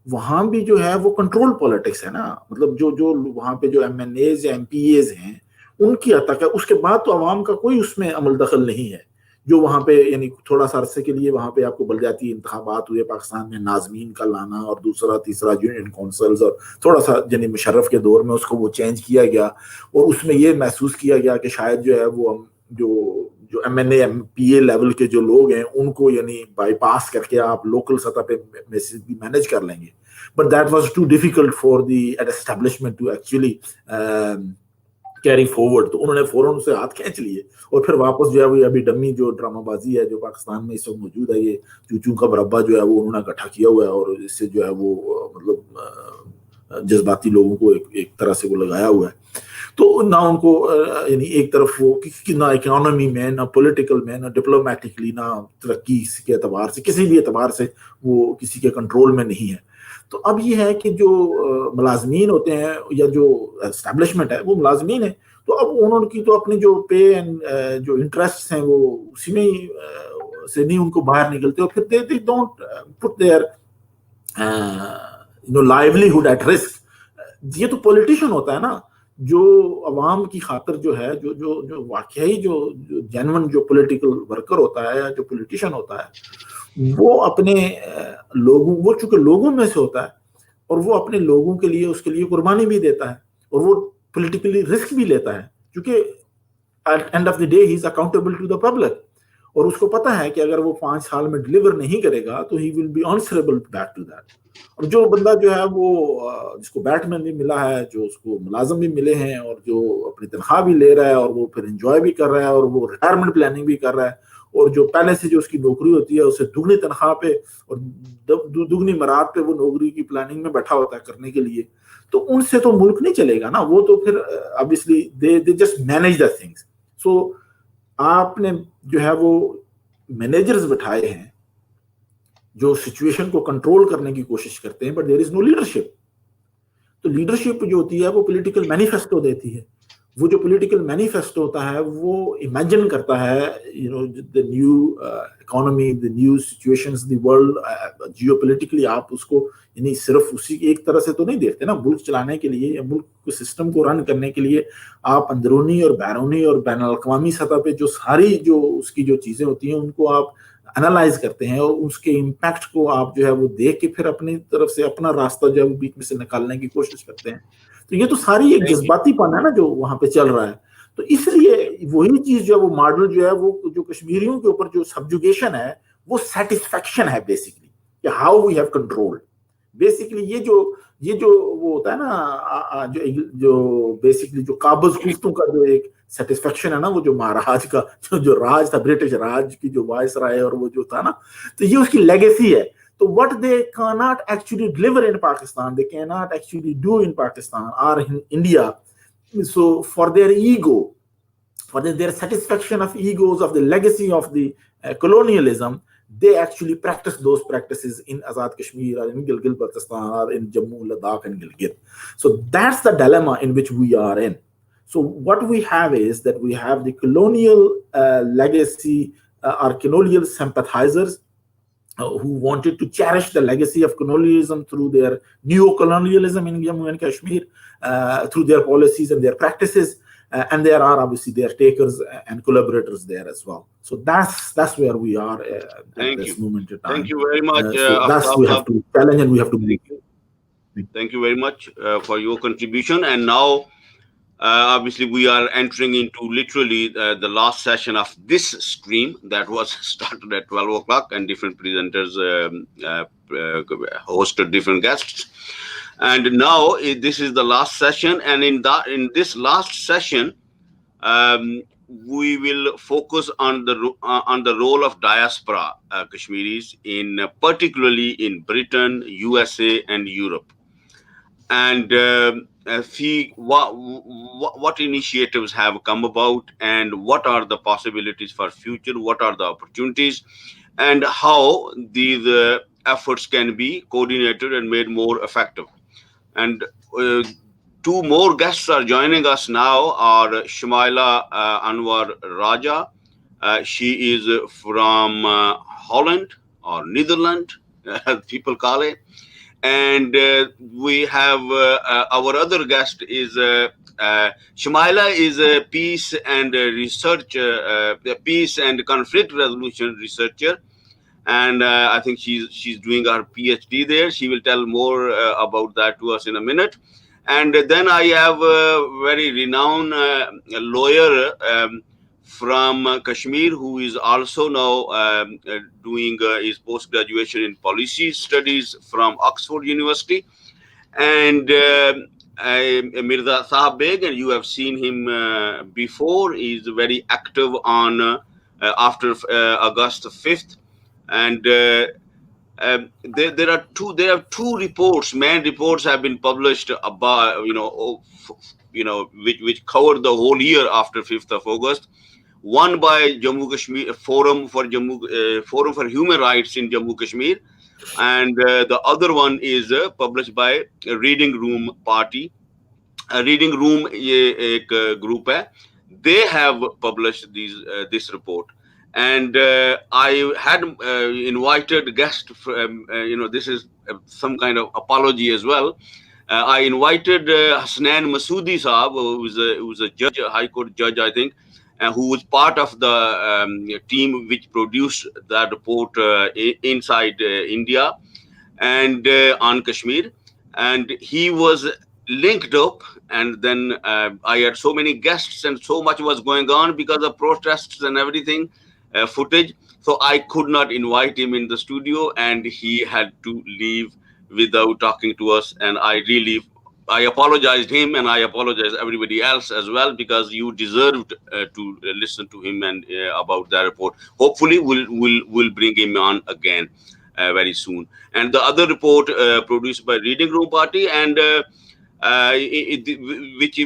وہاں بھی جو ہے وہ کنٹرول پالیٹکس ہے نا. مطلب جو وہاں پہ جو ایم این ایز یا ایم پی ایز ہیں ان کی حد تک ہے. اس کے بعد تو عوام کا کوئی اس میں عمل دخل نہیں ہے. جو وہاں پہ یعنی تھوڑا سا عرصے کے لیے وہاں پہ آپ کو بلدیاتی انتخابات ہوئے پاکستان میں، ناظمین کا لانا، اور دوسرا تیسرا یونین کونسلز، اور تھوڑا سا یعنی مشرف کے دور میں اس کو وہ چینج کیا گیا، اور اس میں یہ محسوس کیا گیا کہ شاید جو ہے وہ جو M N A M P A level کے جو لوگ ہیں ان کو یعنی بائی پاس کر کے آپ لوکل سطح پہ مینیج کر لیں گے. But that was too difficult for the establishment to actually carry forward. تو انہوں نے فوراً اسے ہاتھ کھینچ لیے، اور پھر واپس جو ہے وہ ابھی ڈمی جو ڈرامہ بازی ہے جو پاکستان میں اس وقت موجود ہے، یہ چوچوں کا مربع جو ہے وہ انہوں نے اکٹھا کیا ہوا ہے، اور اس سے جو ہے وہ مطلب جذباتی لوگوں کو ایک طرح سے وہ لگایا ہوا ہے. تو نہ ان کو یعنی ایک طرف وہ نہ اکنامی میں، نہ پولیٹیکل میں، نہ ڈپلومیٹکلی، نہ ترقی کے اعتبار سے، کسی بھی اعتبار سے وہ کسی کے کنٹرول میں نہیں ہے. تو اب یہ ہے کہ جو ملازمین ہوتے ہیں یا جو اسٹیبلشمنٹ ہے وہ ملازمین ہیں، تو اب انہوں کی تو اپنی جو پے اینڈ جو انٹرسٹ ہیں وہ اسی میں سے نہیں ان کو باہر نکلتے، اور پھر they don't put their livelihood at risk. یہ تو پولیٹیشین ہوتا ہے نا، جو عوام کی خاطر جو ہے جو واقعی جو جینون جو پولیٹیکل ورکر ہوتا ہے یا جو پولیٹیشین ہوتا ہے، وہ اپنے لوگوں، وہ چونکہ لوگوں میں سے ہوتا ہے، اور وہ اپنے لوگوں کے لیے اس کے لیے قربانی بھی دیتا ہے، اور وہ पॉलिटिकली रिस्क भी लेता है, क्योंकि at end of the day he is accountable to the public, और उसको पता है कि अगर वो 5 साल में डिलीवर नहीं करेगा तो he will be answerable back to that. और जो बंदा जो है वो जिसको बैटमैन भी मिला है, जो उसको मुलाजम भी मिले हैं, और जो अपनी तनख्वाह भी ले रहा है, और वो फिर एंजॉय भी कर रहा है, और वो रिटायरमेंट प्लानिंग भी कर रहा है, और जो पहले से जो उसकी नौकरी होती है उससे दुगनी तनख्वाह पे और दुगनी मराद पे वो नौकरी की प्लानिंग में बैठा होता है करने के लिए, तो उनसे तो मुल्क नहीं चलेगा ना. वो तो फिर obviously they just manage the things. So आपने जो है वो मैनेजर्स बैठाए हैं जो सिचुएशन को कंट्रोल करने की कोशिश करते हैं, but there is no leadership. तो लीडरशिप जो होती है वो पॉलिटिकल मैनिफेस्टो देती है. वो जो पॉलिटिकल मैनिफेस्टो होता है वो इमेजिन करता है the new economy, the new situations, the world geopolitically. आप उसको यानी सिर्फ उसी एक तरह से तो नहीं देखते ना. मुल्क चलाने के लिए या मुल्क के सिस्टम को रन करने के लिए आप अंदरूनी और बैरूनी और बैन अल-अक़वामी सतह पे जो सारी जो उसकी जो चीजें होती हैं उनको आप एनालाइज करते हैं, और उसके इम्पैक्ट को आप जो है वो देख के फिर अपनी तरफ से अपना रास्ता जो है वो बीच में से निकालने की कोशिश करते हैं. तो ये तो सारी एक जज्बातीपन है ना जो वहां पे चल रहा है. तो इसलिए वही चीज जो है वो मॉडल जो है वो जो कश्मीरियों के ऊपर जो सब्जुगेशन है वो सेटिस्फेक्शन है बेसिकली, कि how we have control. Basically ये जो वो होता है ना जो बेसिकली जो काबज कुफ्तों का जो एक सेटिस्फेक्शन है ना, वो जो महाराज का जो राज था, ब्रिटिश राज की जो वायसराय और वो जो था ना, तो ये उसकी लेगेसी है. So what they cannot actually deliver in Pakistan, they cannot actually do in Pakistan or in India. So for their ego, for their satisfaction of egos, of the legacy of the colonialism, they actually practice those practices in Azad Kashmir or in Gilgit-Baltistan or in Jammu, Ladakh and Gilgit. So that's the dilemma in which we are in. So what we have is that we have the colonial legacy or colonial sympathizers who wanted to cherish the legacy of colonialism through their neo-colonialism in Jammu and Kashmir, through their policies and their practices, and there are obviously their takers and collaborators there as well. So that's where we are at this moment in time. Thank you very much. So that's we have to challenge and we have to move. Thank you very much for your contribution. And now, obviously, we are entering into literally the last session of this stream that was started at 12 o'clock, and different presenters hosted different guests. And now this is the last session, and in this last session, we will focus on the role of diaspora Kashmiris particularly in Britain, USA, and Europe. And see what initiatives have come about, and what are the possibilities for future, what are the opportunities, and how these efforts can be coordinated and made more effective. And two more guests are joining us now are Shumaila Anwar Raja. She is from Holland or Netherlands, as people call it. And we have our other guest is Shumaila is a peace and research, peace and conflict resolution researcher, and I think she's doing her PhD there. She will tell more about that to us in a minute. And then I have a very renowned lawyer from Kashmir, who is also now doing his post-graduation in policy studies from Oxford University. And Mirza Sahab Beg, and you have seen him before. He's very active on after August 5th. And there are two reports. Main reports have been published about which cover the whole year after 5th of August. One by Jammu Kashmir Forum for Human Rights in Jammu Kashmir, and the other one is published by Reading Room Party. Reading Room ये एक group है. They have published this report, and I had invited guests. This is some kind of apology as well. I invited Hasnain Masoodi Saab, who was a judge, a High Court judge, I think, who was part of the team which produced that report inside India and on Kashmir. And he was linked up, and then I had so many guests and so much was going on because of protests and everything, footage. So I could not invite him in the studio, and he had to leave without talking to us. And I apologized him, and I apologize everybody else as well, because you deserved to listen to him and about that report. Hopefully, we'll bring him on again very soon. And the other report produced by Reading Room Party, and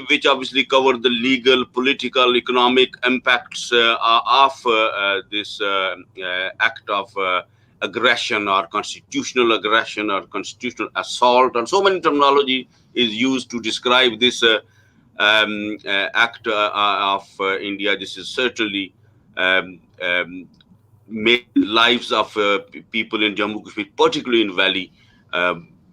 which obviously covered the legal, political, economic impacts of this act of aggression, or constitutional aggression, or constitutional assault, and so many terminology is used to describe this act of India. This is certainly made lives of people in Jammu Kashmir, particularly in Valley,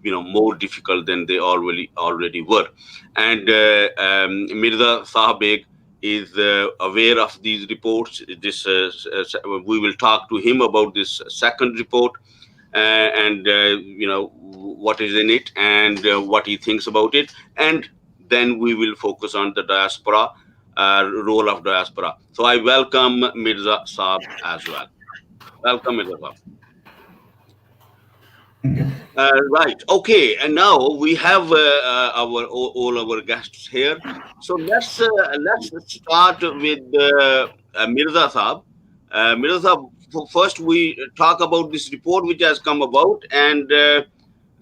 more difficult than they already were. And Mirza Sahbeg is aware of these reports. We will talk to him about this second report, and what is in it, and what he thinks about it, and then we will focus on the diaspora, role of diaspora. So I welcome Mirza Saab as well. Welcome, Mirza Saab. Right. Okay. And now we have all our guests here. So let's start with Mirza Saab. Mirza Saab, first we talk about this report which has come about, and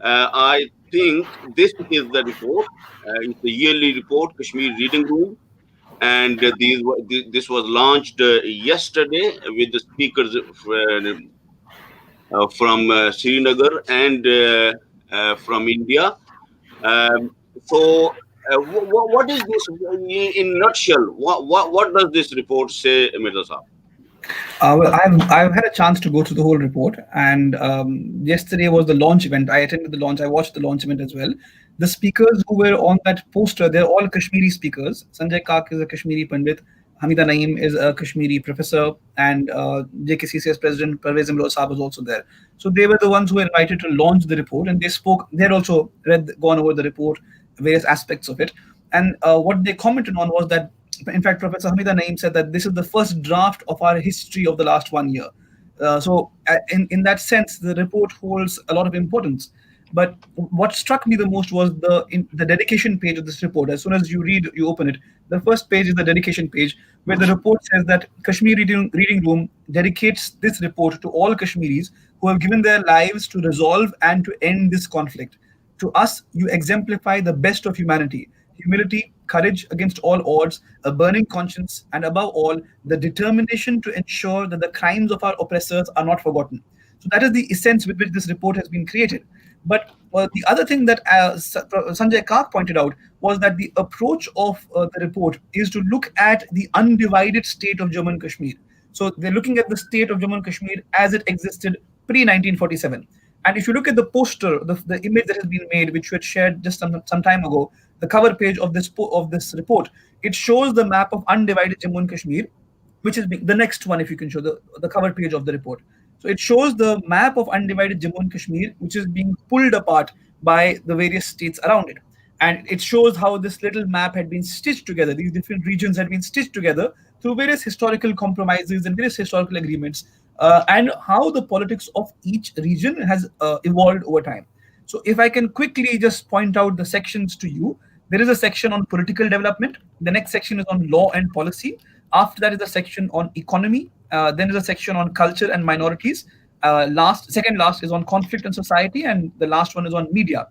I think this is the report. It's the yearly report, Kashmir Reading Room, and this was launched yesterday with the speakers from Srinagar and from India. Um, so, what is this in nutshell? What does this report say, Mirza Saab? I've had a chance to go through the whole report, and yesterday was the launch event. I attended the launch. I watched the launch event as well. The speakers who were on that poster, they're all Kashmiri speakers. Sanjay Kak is a Kashmiri Pandit. Hamida Naeem is a Kashmiri professor, and JKCCS President Parvez Imrod Saab was also there. So they were the ones who were invited to launch the report, and they spoke. They had also gone over the report, various aspects of it, and what they commented on was that, in fact, Professor Hamida Naeem said that this is the first draft of our history of the last 1 year. In that sense, the report holds a lot of importance. But what struck me the most was the dedication page of this report. As soon as you open it, the first page is the dedication page, where the report says that Kashmir Reading Room dedicates this report to all Kashmiris who have given their lives to resolve and to end this conflict. To us, you exemplify the best of humanity: humility, courage against all odds, a burning conscience, and above all, the determination to ensure that the crimes of our oppressors are not forgotten. So that is the essence with which this report has been created. But the other thing that Sanjay Kak pointed out was that the approach of the report is to look at the undivided state of Jammu and Kashmir. So they're looking at the state of Jammu and Kashmir as it existed pre-1947. And if you look at the poster, the image that has been made, which we had shared just some time ago, the cover page of this report, it shows the map of undivided Jammu and Kashmir, which is the next one. If you can show the cover page of the report, so it shows the map of undivided Jammu and Kashmir, which is being pulled apart by the various states around it. And it shows how this little map had been stitched together. These different regions had been stitched together through various historical compromises and various historical agreements, and how the politics of each region has evolved over time. So if I can quickly just point out the sections to you, there is a section on political development. The next section is on law and policy. After that is a section on economy. Then is a section on culture and minorities. Second last is on conflict and society, and the last one is on media.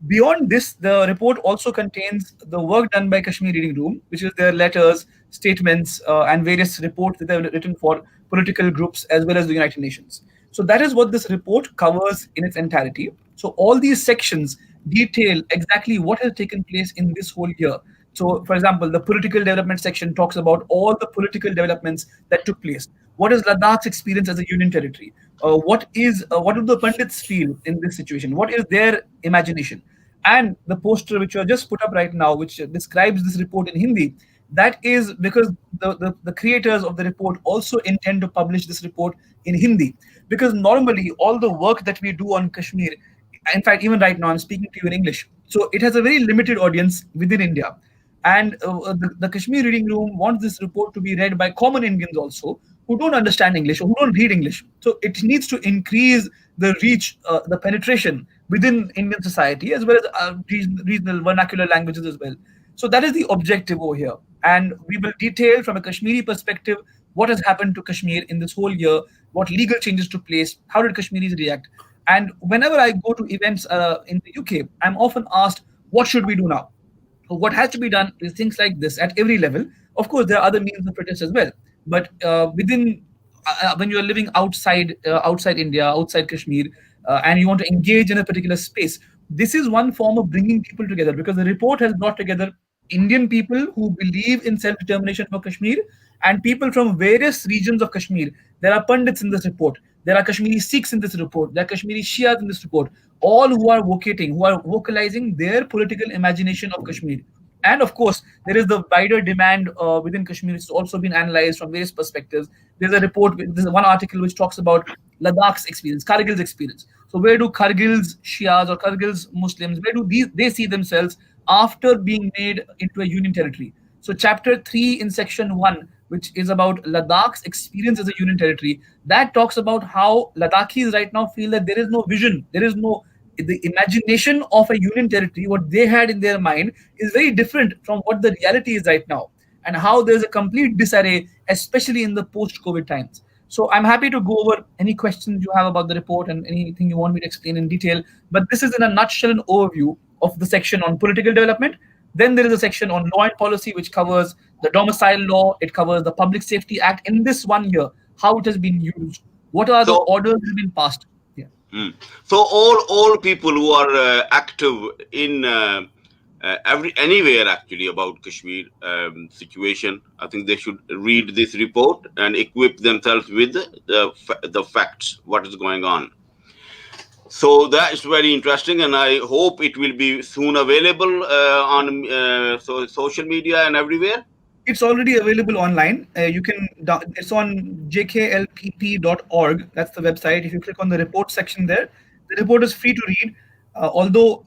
Beyond this, the report also contains the work done by Kashmir Reading Room, which is their letters, statements, and various reports that they have written for political groups as well as the United Nations. So that is what this report covers in its entirety. So all these sections detail exactly what has taken place in this whole year. So, for example, the political development section talks about all the political developments that took place. What is Ladakh's experience as a union territory? What do the Pandits feel in this situation? What is their imagination? And the poster which you have just put up right now, which describes this report in Hindi, that is because the creators of the report also intend to publish this report in Hindi. Because normally all the work that we do on Kashmir, In fact, even right now, I'm speaking to you in English. So it has a very limited audience within India. And the Kashmir Reading Room wants this report to be read by common Indians also who don't understand English or who don't read English. So it needs to increase the reach, the penetration within Indian society, as well as regional vernacular languages as well. So that is the objective over here. And we will detail from a Kashmiri perspective what has happened to Kashmir in this whole year, what legal changes took place, how did Kashmiris react. And whenever I go to events in the UK, I'm often asked, what should we do now? What has to be done is things like this at every level. Of course, there are other means of protest as well, but within when you are living outside India, outside Kashmir, and you want to engage in a particular space, this is one form of bringing people together, because the report has brought together Indian people who believe in self-determination for Kashmir and people from various regions of Kashmir. There are Pandits in this report. There are Kashmiri Sikhs in this report. There are Kashmiri Shias in this report. All who are who are vocalizing their political imagination of Kashmir. And of course, there is the wider demand within Kashmir. It's also been analyzed from various perspectives. There's a report, there's one article which talks about Ladakh's experience, Kargil's experience. So where do Kargil's Shias or Kargil's Muslims, where do they see themselves after being made into a union territory? So chapter 3 in section 1, which is about Ladakh's experience as a union territory, that talks about how Ladakhis right now feel that there is no vision, there is no, the imagination of a union territory, what they had in their mind is very different from what the reality is right now, and how there's a complete disarray, especially in the post-COVID times. So I'm happy to go over any questions you have about the report and anything you want me to explain in detail. But this is in a nutshell an overview of the section on political development. Then there is a section on law and policy, which covers the domicile law. It covers the Public Safety Act in this 1 year, how it has been used, what are the So, orders that have been passed. Yeah. so all people who are active in anywhere actually about Kashmir situation, I think they should read this report and equip themselves with the facts, what is going on. So that is very interesting, and I hope it will be soon available on social media and everywhere. It's already available online. You can. It's on jklpp.org. That's the website. If you click on the report section there, the report is free to read. Although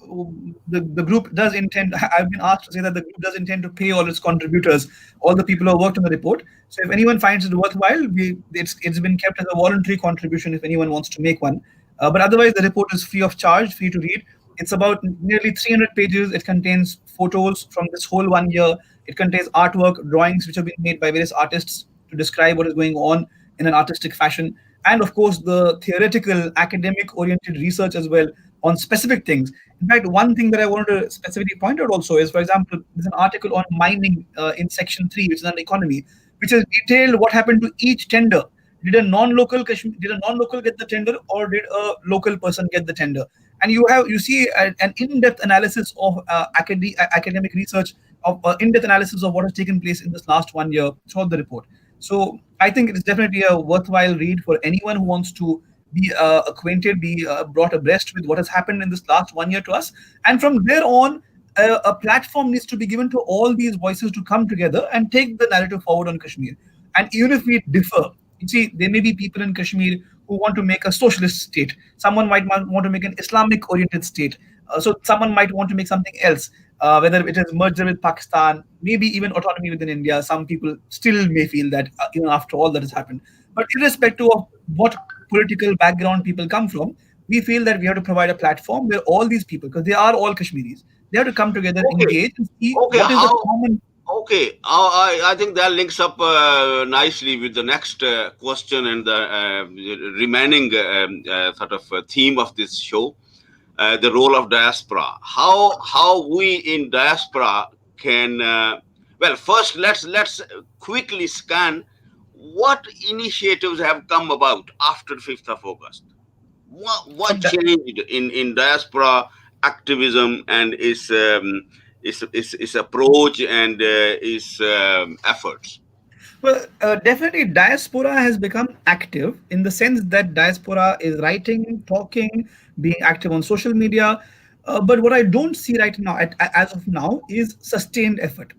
the group does intend, I've been asked to say that the group does intend to pay all its contributors, all the people who have worked on the report. So if anyone finds it worthwhile, it's been kept as a voluntary contribution if anyone wants to make one. But otherwise, the report is free of charge, free to read. It's about nearly 300 pages. It contains photos from this whole 1 year. It contains artwork, drawings which have been made by various artists to describe what is going on in an artistic fashion. And of course, the theoretical, academic-oriented research as well on specific things. In fact, one thing that I wanted to specifically point out also is, for example, there's an article on mining in section 3, which is on economy, which has detailed what happened to each tender. Did a non-local get the tender, or did a local person get the tender? And you see an in-depth analysis of academic research, of in-depth analysis of what has taken place in this last 1 year throughout the report. So I think it is definitely a worthwhile read for anyone who wants to be acquainted, be brought abreast with what has happened in this last 1 year to us. And from there on, a platform needs to be given to all these voices to come together and take the narrative forward on Kashmir. And even if we differ, you see, there may be people in Kashmir who want to make a socialist state. Someone might want to make an Islamic-oriented state. So someone might want to make something else, whether it is merger with Pakistan, maybe even autonomy within India. Some people still may feel that, even after all that has happened. But irrespective of what political background people come from, we feel that we have to provide a platform where all these people, because they are all Kashmiris, they have to come together, engage, and see what is the common. Okay, I think that links up nicely with the next question and the remaining sort of theme of this show, the role of diaspora. How we in diaspora can well, first let's quickly scan what initiatives have come about after 5th of August. What changed in diaspora activism and its approach and its efforts? Well, definitely diaspora has become active in the sense that diaspora is writing, talking, being active on social media. But what I don't see right now, as of now, is sustained effort.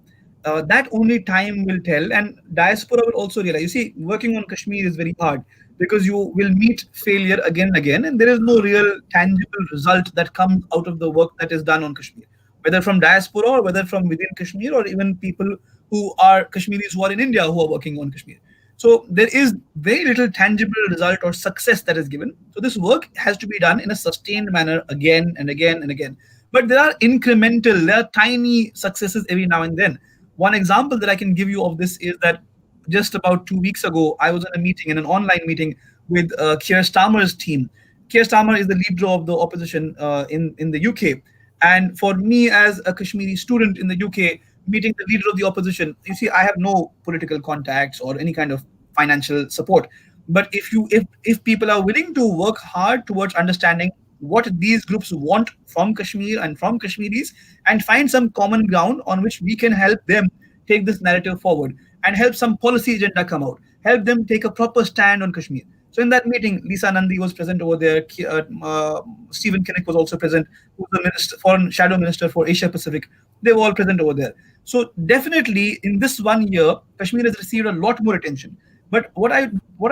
that only time will tell, and diaspora will also realize. You see, working on Kashmir is very hard because you will meet failure again and again, and there is no real tangible result that comes out of the work that is done on Kashmir, whether from diaspora or whether from within Kashmir, or even people who are Kashmiris who are in India who are working on Kashmir. So there is very little tangible result or success that is given. So this work has to be done in a sustained manner again and again and again. But there are incremental, there are tiny successes every now and then. One example that I can give you of this is that just about 2 weeks ago, I was in a meeting, in an online meeting with Keir Starmer's team. Keir Starmer is the leader of the opposition in the UK. And for me, as a Kashmiri student in the UK, meeting the leader of the opposition, you see, I have no political contacts or any kind of financial support. But if people are willing to work hard towards understanding what these groups want from Kashmir and from Kashmiris, and find some common ground on which we can help them take this narrative forward and help some policy agenda come out, help them take a proper stand on Kashmir. So in that meeting, Lisa Nandi was present over there. Stephen Kinnock was also present, who's the foreign shadow minister for Asia Pacific. They were all present over there. So definitely, in this 1 year, Kashmir has received a lot more attention. But what I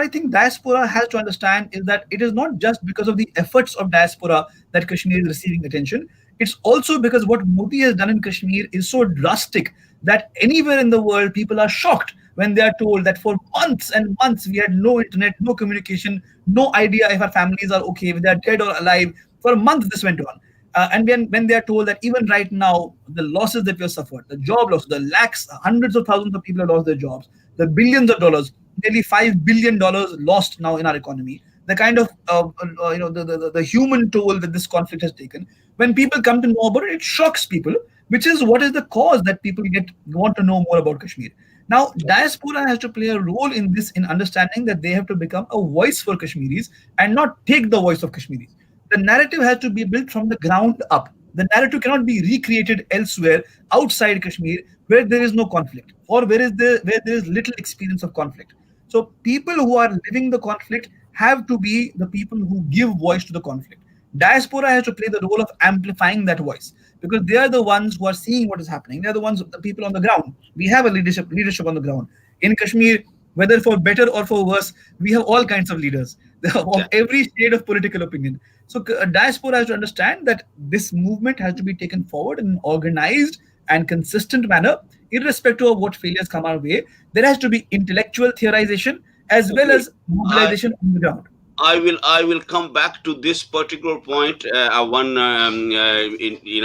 think diaspora has to understand is that it is not just because of the efforts of diaspora that Kashmir is receiving attention. It's also because what Modi has done in Kashmir is so drastic that anywhere in the world people are shocked when they are told that for months and months we had no internet, no communication, no idea if our families are okay, if they are dead or alive. For months this went on. And when they are told that even right now, the losses that we have suffered, the job loss, the lakhs, hundreds of thousands of people have lost their jobs, the billions of dollars, nearly $5 billion lost now in our economy, the kind of the human toll that this conflict has taken. When people come to know about it, it shocks people, which is what is the cause that people want to know more about Kashmir. Now, diaspora has to play a role in this, in understanding that they have to become a voice for Kashmiris and not take the voice of Kashmiris. The narrative has to be built from the ground up. The narrative cannot be recreated elsewhere outside Kashmir where there is no conflict, or where there is little experience of conflict. So people who are living the conflict have to be the people who give voice to the conflict. Diaspora has to play the role of amplifying that voice because they are the ones who are seeing what is happening. They are the people on the ground. We have a leadership on the ground in Kashmir. Whether for better or for worse, we have all kinds of leaders of every shade of political opinion. So diaspora has to understand that this movement has to be taken forward in an organized and consistent manner, irrespective of what failures come our way. There has to be intellectual theorization as well Okay. as I mobilization on the ground. I will come back to this particular point. One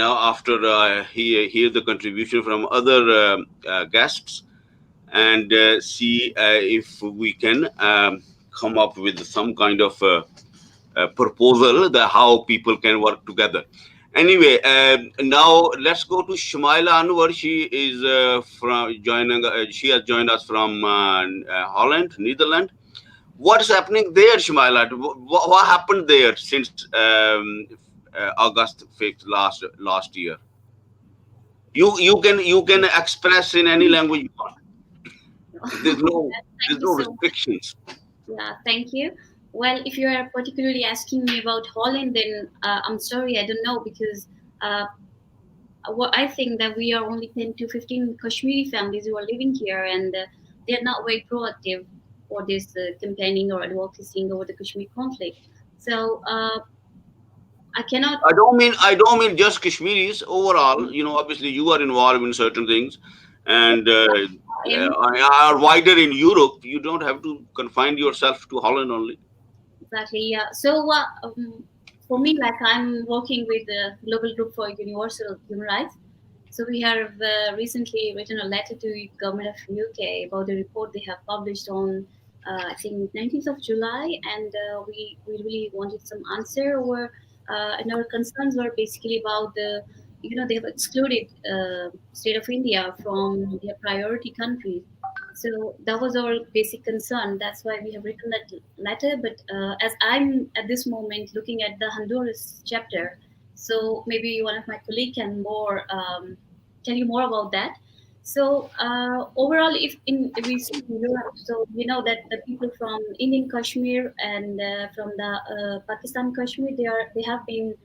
after hear the contribution from other guests, and see if we can come up with some kind of proposal that how people can work together. Anyway, now let's go to Shumaila Anwar. She is from joining. She has joined us from Holland, Netherlands. What's happening there, Shumaila? What happened there since August 5th last year? You can express in any language you want. There's no Thank there's you no so much. restrictions. Yeah, thank you. Well, if you are particularly asking me about Holland, then I'm sorry, I don't know because uh, what I think that we are only 10 to 15 Kashmiri families who are living here, and they are not very proactive for this campaigning or advocacy over the Kashmir conflict. So I cannot. I don't mean just Kashmiris overall. Obviously you are involved in certain things, and Every are wider in Europe. You don't have to confine yourself to Holland only. Exactly, yeah. So, for me, like I'm working with the Global Group for Universal Human Rights. So we have recently written a letter to the government of UK about the report they have published on, I think, 19th of July, and we really wanted some answer. And our concerns were basically about they have excluded state of India from their priority countries. So that was our basic concern. That's why we have written that letter. But as I'm at this moment looking at the Honduras chapter, so maybe one of my colleagues can tell you more about that. So overall, if we see in Europe, so we know that the people from Indian Kashmir and from the Pakistan Kashmir, they have been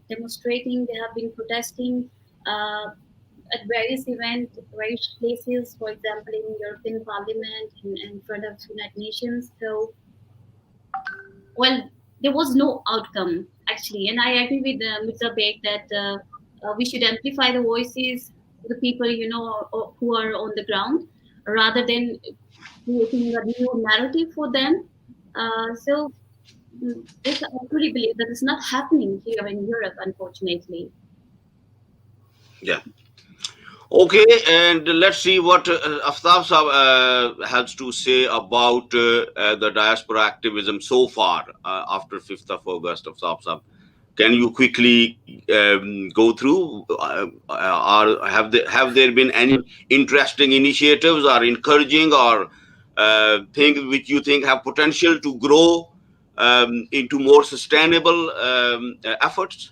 demonstrating, they have been protesting. Uh, at various events, various places, for example, in European Parliament, in front of United Nations. So, well, there was no outcome actually, and I agree with Mirza Beg that we should amplify the voices of the people, who are on the ground, rather than creating a new narrative for them. So, this I truly believe that is not happening here in Europe, unfortunately. Yeah. Okay, and let's see what Aftab Sahab has to say about the diaspora activism so far after 5th of August. Aftab Sahab, can you quickly go through? Have there been any interesting initiatives or encouraging or things which you think have potential to grow into more sustainable efforts?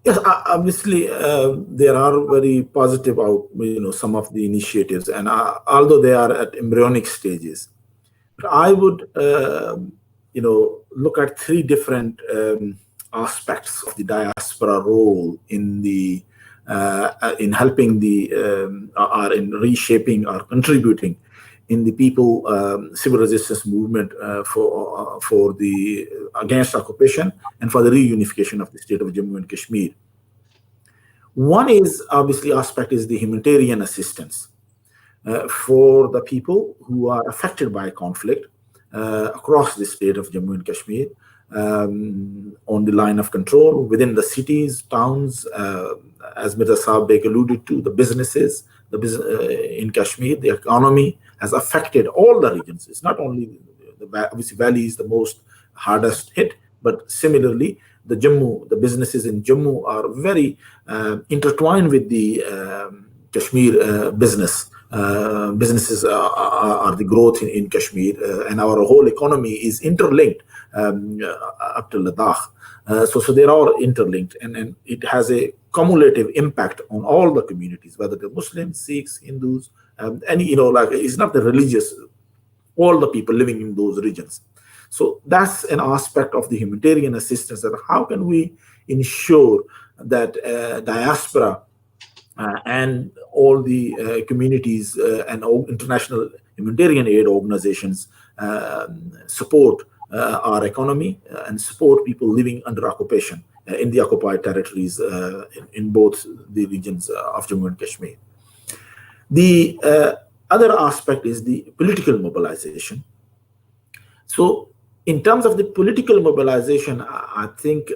Yes, obviously there are very positive some of the initiatives, and although they are at embryonic stages, but I would look at three different aspects of the diaspora role in helping or in reshaping or contributing in the people civil resistance movement for the against occupation and for the reunification of the state of Jammu and Kashmir. One is obviously aspect is the humanitarian assistance for the people who are affected by conflict across the state of Jammu and Kashmir, on the line of control within the cities, towns, as Mirza Saab Beg alluded to, the businesses, in Kashmir, the economy has affected all the regions. It's not only obviously Valley is the most hardest hit, but similarly, the businesses in Jammu are very intertwined with the Kashmir business. Businesses are the growth in Kashmir, and our whole economy is interlinked up to Ladakh. So they are interlinked, and it has a cumulative impact on all the communities, whether they're Muslims, Sikhs, Hindus, it's not the religious, all the people living in those regions. So that's an aspect of the humanitarian assistance, that how can we ensure that diaspora and all the communities and international humanitarian aid organizations support our economy and support people living under occupation in the occupied territories in both the regions of Jammu and Kashmir. The other aspect is the political mobilization. So in terms of the political mobilization, I think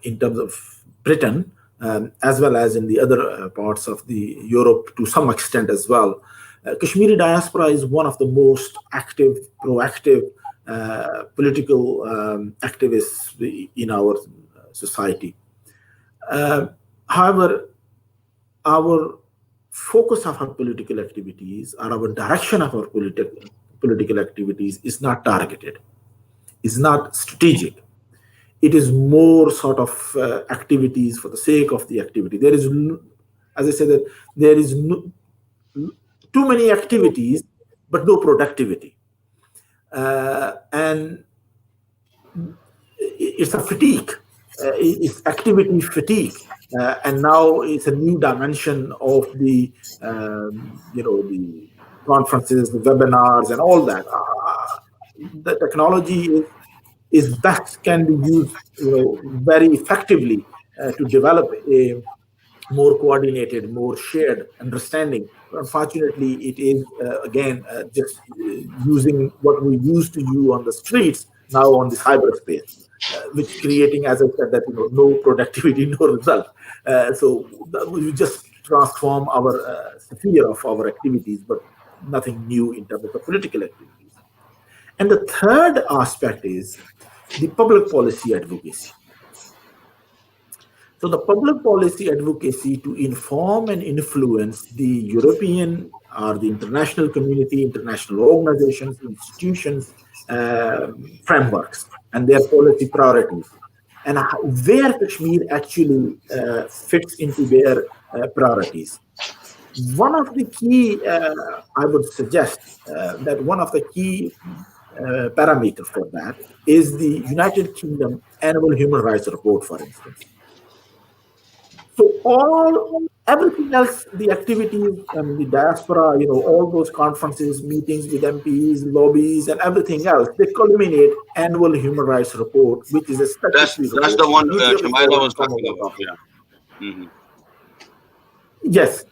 in terms of Britain, as well as in the other parts of the Europe to some extent as well, Kashmiri diaspora is one of the most active, proactive political activists in our society. However, our focus of our political activities or our direction of our political activities is not targeted, is not strategic. It is more sort of activities for the sake of the activity. There is, as I said, that there is too many activities, but no productivity. And it's a fatigue. It's activity fatigue. And now it's a new dimension of the, the conferences, the webinars, and all that. The technology can be used, very effectively to develop a more coordinated, more shared understanding. But unfortunately, it is again just using what we used to use on the streets now on the cyberspace, which creating, as I said, that no productivity, no result. So we just transform our sphere of our activities, but nothing new in terms of the political activities. And the third aspect is the public policy advocacy. So the public policy advocacy to inform and influence the European or the international community, international organizations, institutions, frameworks, and their policy priorities, and where Kashmir actually fits into their priorities. One of the key, I would suggest that one of the key parameter for that is the United Kingdom Annual Human Rights Report, for instance. Everything else, the activities and the diaspora, all those conferences, meetings with MPs, lobbies, and everything else, they culminate annual human rights report, which is a statutory That's the report, one mutually Shumaila sovereign was talking Commonwealth about. of. Yeah. Hmm. Yes.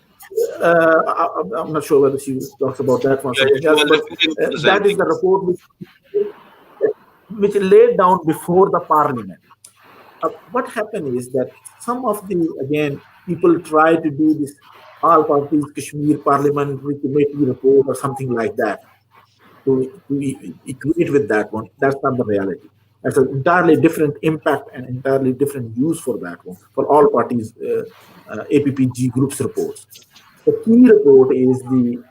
I'm not sure whether she talks about that one, Yeah, yeah, something she else, was but referring to the same that is thing. the report which laid down before the parliament. What happened is that some of the, again, people try to do this all parties Kashmir parliamentary committee report or something like that to equate with that one. That's not the reality. That's an entirely different impact and entirely different use for that one, for all parties APPG groups reports. The key report is the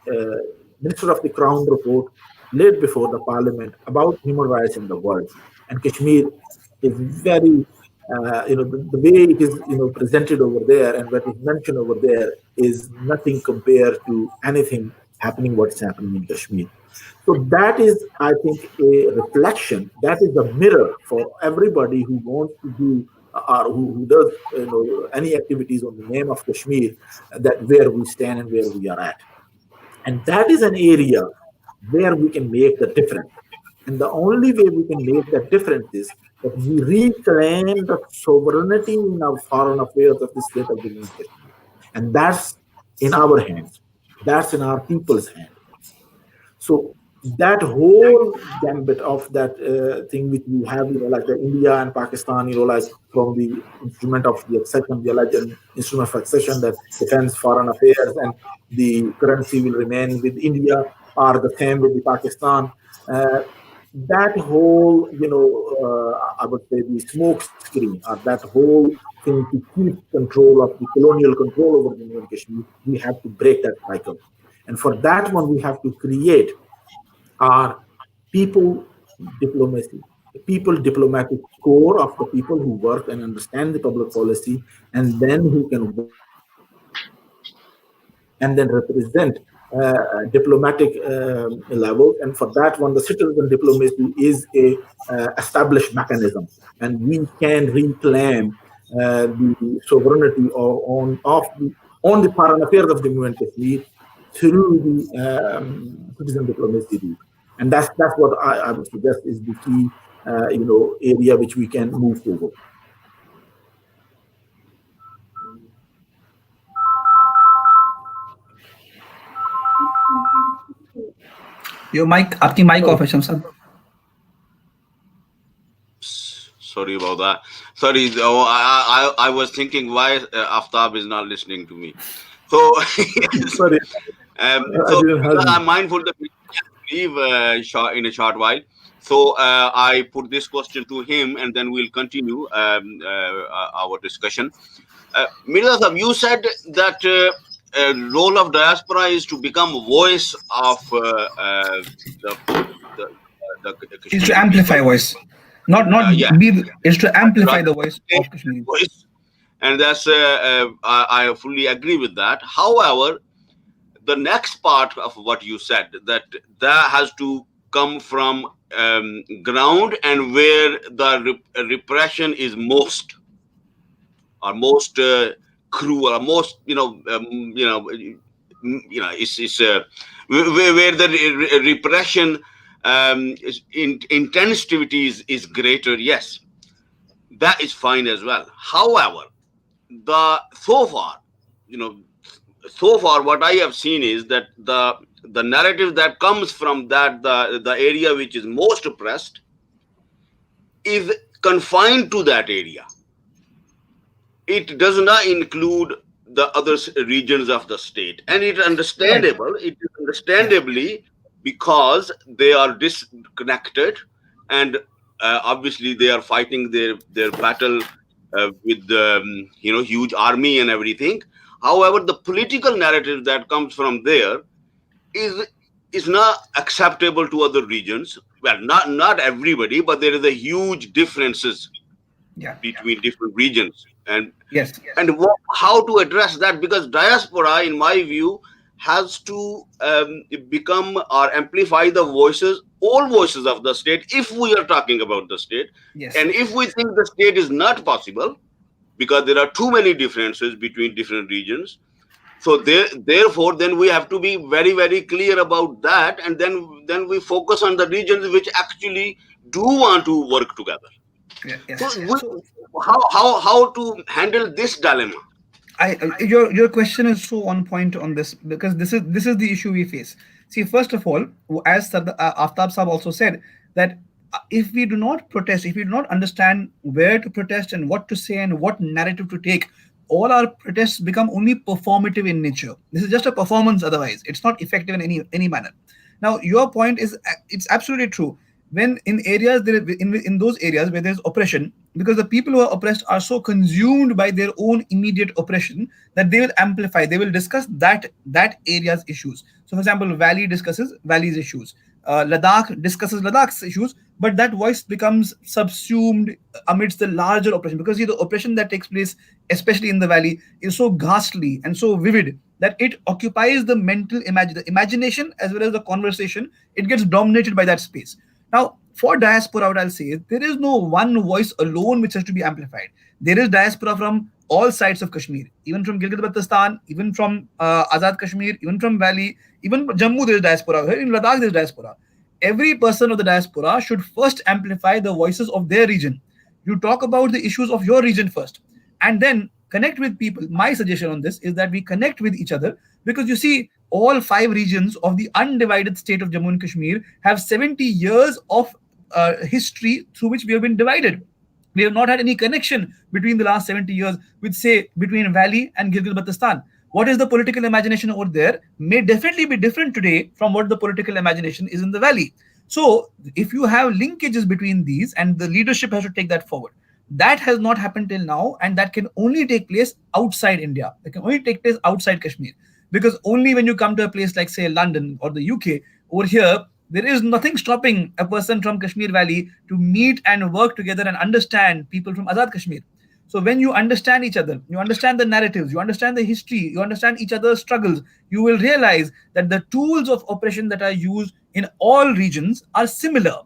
Minister of the Crown report laid before the Parliament about human rights in the world. And Kashmir is very, the way it is, presented over there and what is mentioned over there is nothing compared to anything happening, what's happening in Kashmir. So that is, I think, a reflection. That is a mirror for everybody who wants to do or who does any activities on the name of Kashmir, that where we stand and where we are at. And that is an area where we can make the difference. And the only way we can make that difference is that we reclaim the sovereignty in our foreign affairs of the state of Jammu and Kashmir. And that's in our hands. That's in our people's hands. So that whole gambit of that thing which we have, like the India and Pakistan, like from the instrument of the accession, the alleged instrument of accession that defends foreign affairs and the currency will remain with India or the same with the Pakistan. That whole, I would say the smoke screen or that whole thing to keep control of the colonial control over Jammu and Kashmir, we have to break that cycle. And for that one, we have to create our people diplomacy, the people diplomatic core of the people who work and understand the public policy, and then who can work and then represent diplomatic level. And for that one, the citizen diplomacy is a established mechanism, and we can reclaim the sovereignty on the foreign affairs of Jammu and Kashmir through the citizen diplomacy route. And that's what I would suggest is the key area which we can move forward. Your mic, आपकी mic off है Shamshad. Sorry about that. Sorry, I was thinking why Aftab is not listening to me. So, Sorry. So I'm mindful that we leave in a short while. So I put this question to him, and then we'll continue our discussion. Mirza, you said that role of diaspora is to become a voice of the Is to amplify voice, not be. Is to amplify the voice of Kashmiri. And that's I fully agree with that. However, the next part of what you said, that has to come from ground and where the repression is most cruel, or most it's where the repression intensity is greater. Yes, that is fine as well. However, so far what I have seen is that the narrative that comes from that the area which is most oppressed is confined to that area. It does not include the other regions of the state, and it's understandable. It is understandably because they are disconnected, and obviously they are fighting their battle with the huge army and everything. However, the political narrative that comes from there is not acceptable to other regions. Well, not everybody, but there is a huge differences between different regions. And how to address that? Because diaspora, in my view, has to become or amplify the voices, all voices of the state, if we are talking about the state. And if we think the state is not possible, because there are too many differences between different regions. So therefore, then we have to be very, very clear about that, and then we focus on the regions which actually do want to work together. Yeah, So yes. So how to handle this dilemma? your question is so on point on this, because this is the issue we face. See, first of all, as Aftab Saab also said, that if we do not protest, if we do not understand where to protest and what to say and what narrative to take, all our protests become only performative in nature. This is just a performance. Otherwise, it's not effective in any manner. Now, your point is, it's absolutely true. When in areas there, in those areas where there's oppression, because the people who are oppressed are so consumed by their own immediate oppression, that they will amplify, they will discuss that area's issues. So, for example, Valley discusses Valley's issues, Ladakh discusses Ladakh's issues, but that voice becomes subsumed amidst the larger oppression, because see, the oppression that takes place, especially in the Valley, is so ghastly and so vivid that it occupies the the imagination as well as the conversation. It gets dominated by that space. Now, for diaspora, what I'll say is, there is no one voice alone which has to be amplified. There is diaspora from all sides of Kashmir, even from Gilgit-Baltistan, even from Azad Kashmir, even from Valley, even Jammu there is diaspora. In Ladakh there is diaspora. Every person of the diaspora should first amplify the voices of their region. You talk about the issues of your region first, and then connect with people. My suggestion on this is that we connect with each other, because you see, all 5 regions of the undivided state of Jammu and Kashmir have 70 years of history through which we have been divided. We have not had any connection between the last 70 years with, say, between Valley and Gilgit-Baltistan. What is the political imagination over there may definitely be different today from what the political imagination is in the Valley. So, if you have linkages between these, and the leadership has to take that forward, that has not happened till now, and that can only take place outside India. That can only take place outside Kashmir, because only when you come to a place like, say, London or the UK, over here, there is nothing stopping a person from Kashmir Valley to meet and work together and understand people from Azad Kashmir. So when you understand each other, you understand the narratives, you understand the history, you understand each other's struggles, you will realize that the tools of oppression that are used in all regions are similar.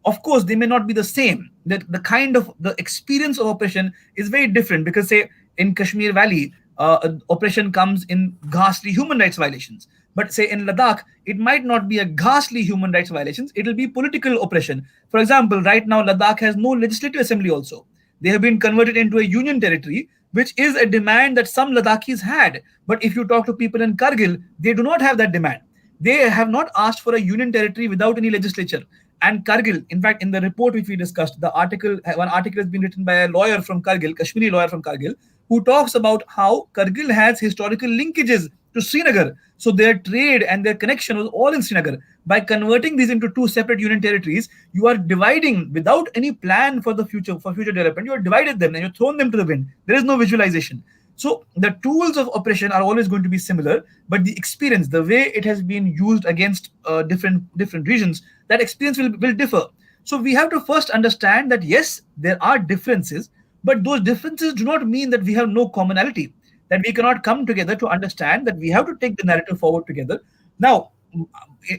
Of course, they may not be the same. That the kind of the experience of oppression is very different, because, say, in Kashmir Valley, oppression comes in ghastly human rights violations. But, say, in Ladakh, it might not be a ghastly human rights violations. It will be political oppression. For example, right now, Ladakh has no legislative assembly also. They have been converted into a union territory, which is a demand that some Ladakhis had. But if you talk to people in Kargil, they do not have that demand. They have not asked for a union territory without any legislature. And Kargil, in fact, in the report which we discussed, one article has been written by a lawyer from Kargil, Kashmiri lawyer from Kargil, who talks about how Kargil has historical linkages to Srinagar. So their trade and their connection was all in Srinagar. By converting these into 2 separate union territories, you are dividing without any plan for the future, for future development. You have divided them and you've thrown them to the wind. There is no visualization. So the tools of oppression are always going to be similar, but the experience, the way it has been used against different regions, that experience will differ. So we have to first understand that yes, there are differences, but those differences do not mean that we have no commonality, that we cannot come together to understand that we have to take the narrative forward together. Now,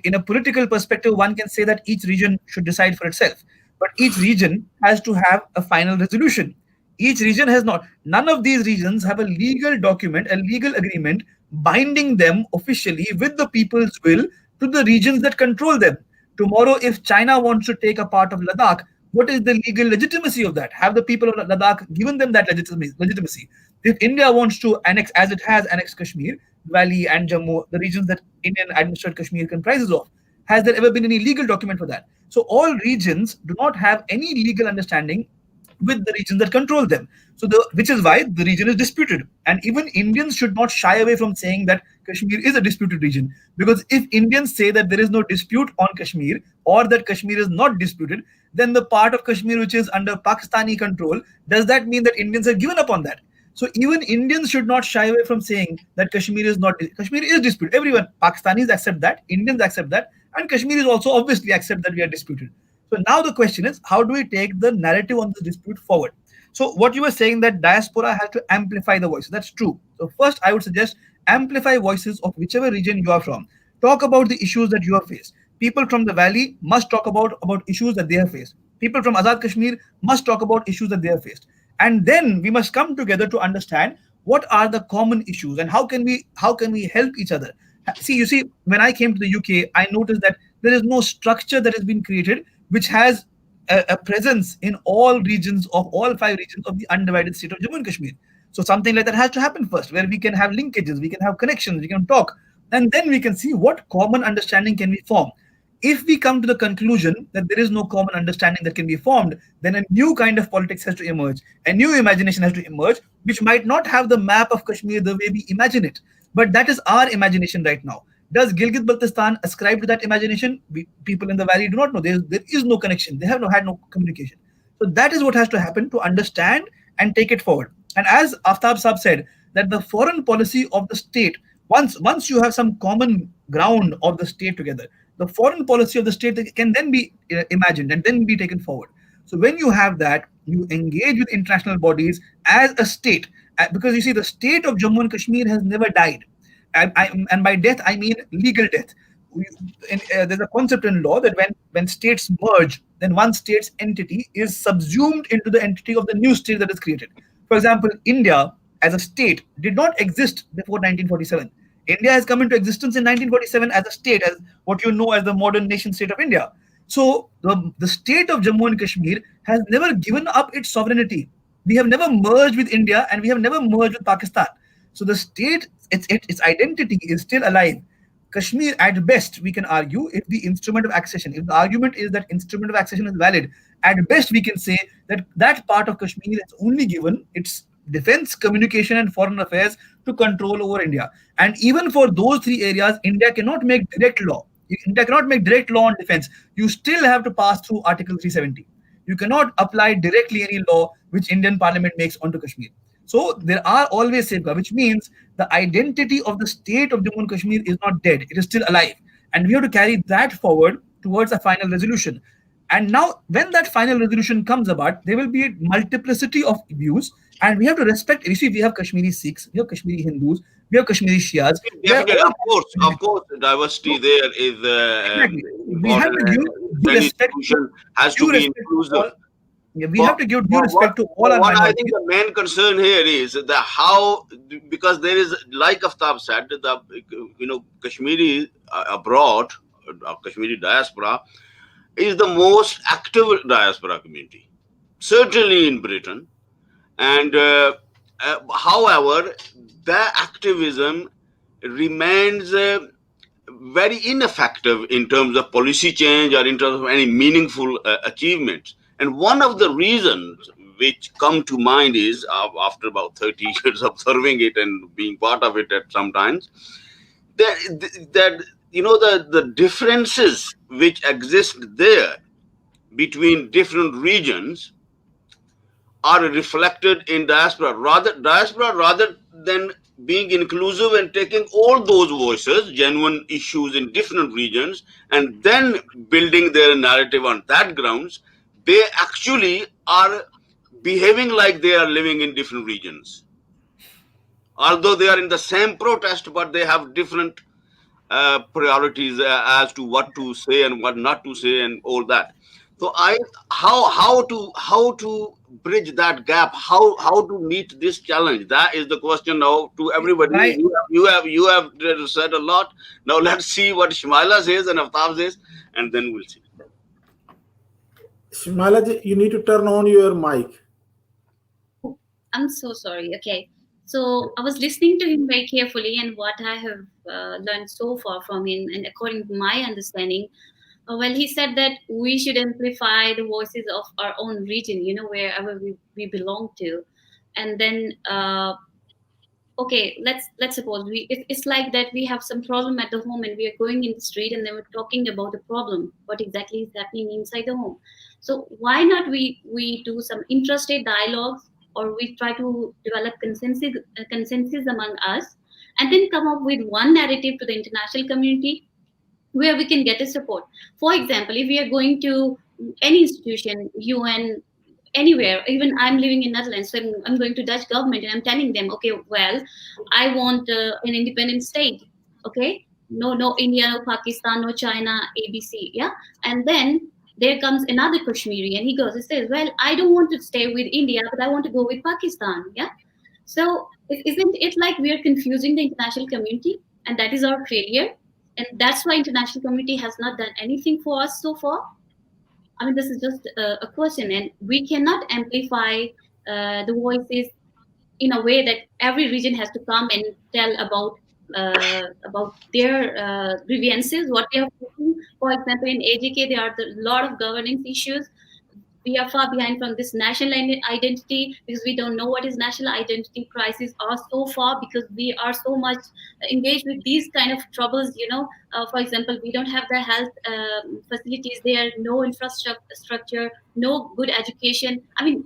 in a political perspective, one can say that each region should decide for itself, but each region has to have a final resolution. Each region has not, none of these regions have a legal document, a legal agreement binding them officially with the people's will to the regions that control them. Tomorrow, if China wants to take a part of Ladakh, what is the legal legitimacy of that? Have the people of Ladakh given them that legitimacy? If India wants to annex, as it has annexed Kashmir, Valley and Jammu, the regions that Indian administered Kashmir comprises of, has there ever been any legal document for that? So all regions do not have any legal understanding with the regions that control them. So which is why the region is disputed. And even Indians should not shy away from saying that Kashmir is a disputed region. Because if Indians say that there is no dispute on Kashmir, or that Kashmir is not disputed, then the part of Kashmir which is under Pakistani control, does that mean that Indians have given up on that? So even Indians should not shy away from saying that Kashmir is disputed. Everyone, Pakistanis accept that, Indians accept that, and Kashmiris also obviously accept that we are disputed. So now the question is, how do we take the narrative on this dispute forward? So what you were saying, that diaspora has to amplify the voices. That's true. So first, I would suggest amplify voices of whichever region you are from. Talk about the issues that you have faced. People from the Valley must talk about issues that they have faced. People from Azad Kashmir must talk about issues that they have faced. And then we must come together to understand what are the common issues and how can we help each other. You see, when I came to the UK, I noticed that there is no structure that has been created which has a presence in all regions of all 5 regions of the undivided state of Jammu and Kashmir. So something like that has to happen first, where we can have linkages, we can have connections, we can talk, and then we can see what common understanding can we form. If we come to the conclusion that there is no common understanding that can be formed, then a new kind of politics has to emerge, a new imagination has to emerge, which might not have the map of Kashmir the way we imagine it. But that is our imagination right now. Does Gilgit Baltistan ascribe to that imagination? People in the valley do not know. There is no connection. They have had no communication. So that is what has to happen to understand and take it forward. And as Aftab Saab said, that the foreign policy of the state, once you have some common ground of the state together, the foreign policy of the state can then be imagined and then be taken forward. So when you have that, you engage with international bodies as a state, because you see, the state of Jammu and Kashmir has never died. And by death, I mean legal death. There's a concept in law that when states merge, then one state's entity is subsumed into the entity of the new state that is created. For example, India as a state did not exist before 1947. India has come into existence in 1947 as a state, as what you know as the modern nation state of India. So the state of Jammu and Kashmir has never given up its sovereignty. We have never merged with India, and we have never merged with Pakistan. So the state, its identity is still alive. Kashmir, at best, we can argue, if the instrument of accession, if the argument is that instrument of accession is valid, at best we can say that that part of Kashmir is only given its defense, communication, and foreign affairs to control over India. And even for those 3 areas, India cannot make direct law. India cannot make direct law on defense. You still have to pass through Article 370. You cannot apply directly any law which Indian Parliament makes onto Kashmir. So there are always safeguards, which means the identity of the state of Jammu and Kashmir is not dead. It is still alive. And we have to carry that forward towards a final resolution. And now, when that final resolution comes about, there will be a multiplicity of views, and we have to respect. You see, we have Kashmiri Sikhs, we have Kashmiri Hindus, we have Kashmiri Shias. Definitely, of course, diversity there is exactly. We have to give respect. Has to be inclusive. We have to give due respect to all our minorities. minorities. I think the main concern here is that how, because there is, like Aftab said, the Kashmiri abroad, Kashmiri diaspora is the most active diaspora community, certainly in Britain. And however, their activism remains very ineffective in terms of policy change or in terms of any meaningful achievements. And one of the reasons which come to mind is, after about 30 years observing it and being part of it at some times, that the differences which exist there between different regions are reflected in diaspora rather than being inclusive and taking all those voices, genuine issues in different regions, and then building their narrative on that grounds. They actually are behaving like they are living in different regions. Although they are in the same protest, but they have different priorities as to what to say and what not to say and all that. So how to bridge that gap? How to meet this challenge? That is the question now to everybody. Right. You have said a lot. Now let's see what Shumaila says and Aftab says, and then we'll see. Shumaila, you need to turn on your mic. I'm so sorry. Okay. So I was listening to him very carefully, and what I have learned so far from him, and according to my understanding, well, he said that we should amplify the voices of our own region, wherever we belong to. And then, okay, let's suppose it's like that we have some problem at the home and we are going in the street and then we're talking about the problem, what exactly is happening inside the home. So why not we do some intrastate dialogues, or we try to develop consensus among us, and then come up with one narrative to the international community where we can get a support. For example, if we are going to any institution, UN, anywhere, even I'm living in Netherlands, so I'm going to Dutch government and I'm telling them, okay, well, I want an independent state, okay? No India, no Pakistan, no China, ABC, yeah? And then there comes another Kashmiri and he says, well, I don't want to stay with India, but I want to go with Pakistan. Yeah. So isn't it like we are confusing the international community, and that is our failure? And that's why international community has not done anything for us so far. I mean, this is just a question, and we cannot amplify the voices in a way that every region has to come and tell about their grievances, what they are facing. For example, in AJK, there are a lot of governance issues. We are far behind from this national identity because we don't know what is national identity. Crises are so far because we are so much engaged with these kind of troubles. For example, we don't have the health facilities there, no infrastructure, no good education. I mean,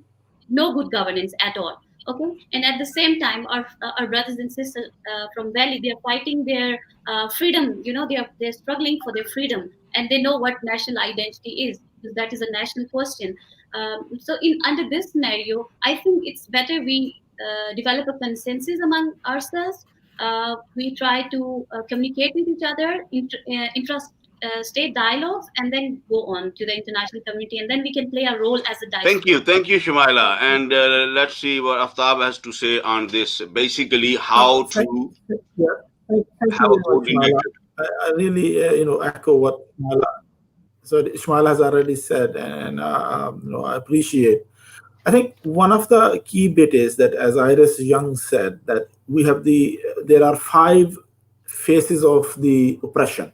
no good governance at all. Okay, and at the same time, our brothers and sisters from Valley, they are fighting their freedom. They're struggling for their freedom, and they know what national identity is, because that is a national question. So in under this scenario, I think it's better we develop a consensus among ourselves. We try to communicate with each other, state dialogues, and then go on to the international community, and then we can play a role as a diaspora. Thank you, Shumaila. And let's see what Aftab has to say on this. Basically, No, how to yeah, thank you have a very much, Shumaila. coordinated. I really, echo what Shumaila has already said, and I appreciate. I think one of the key bit is that, as Iris Young said, that there are 5 faces of the oppression.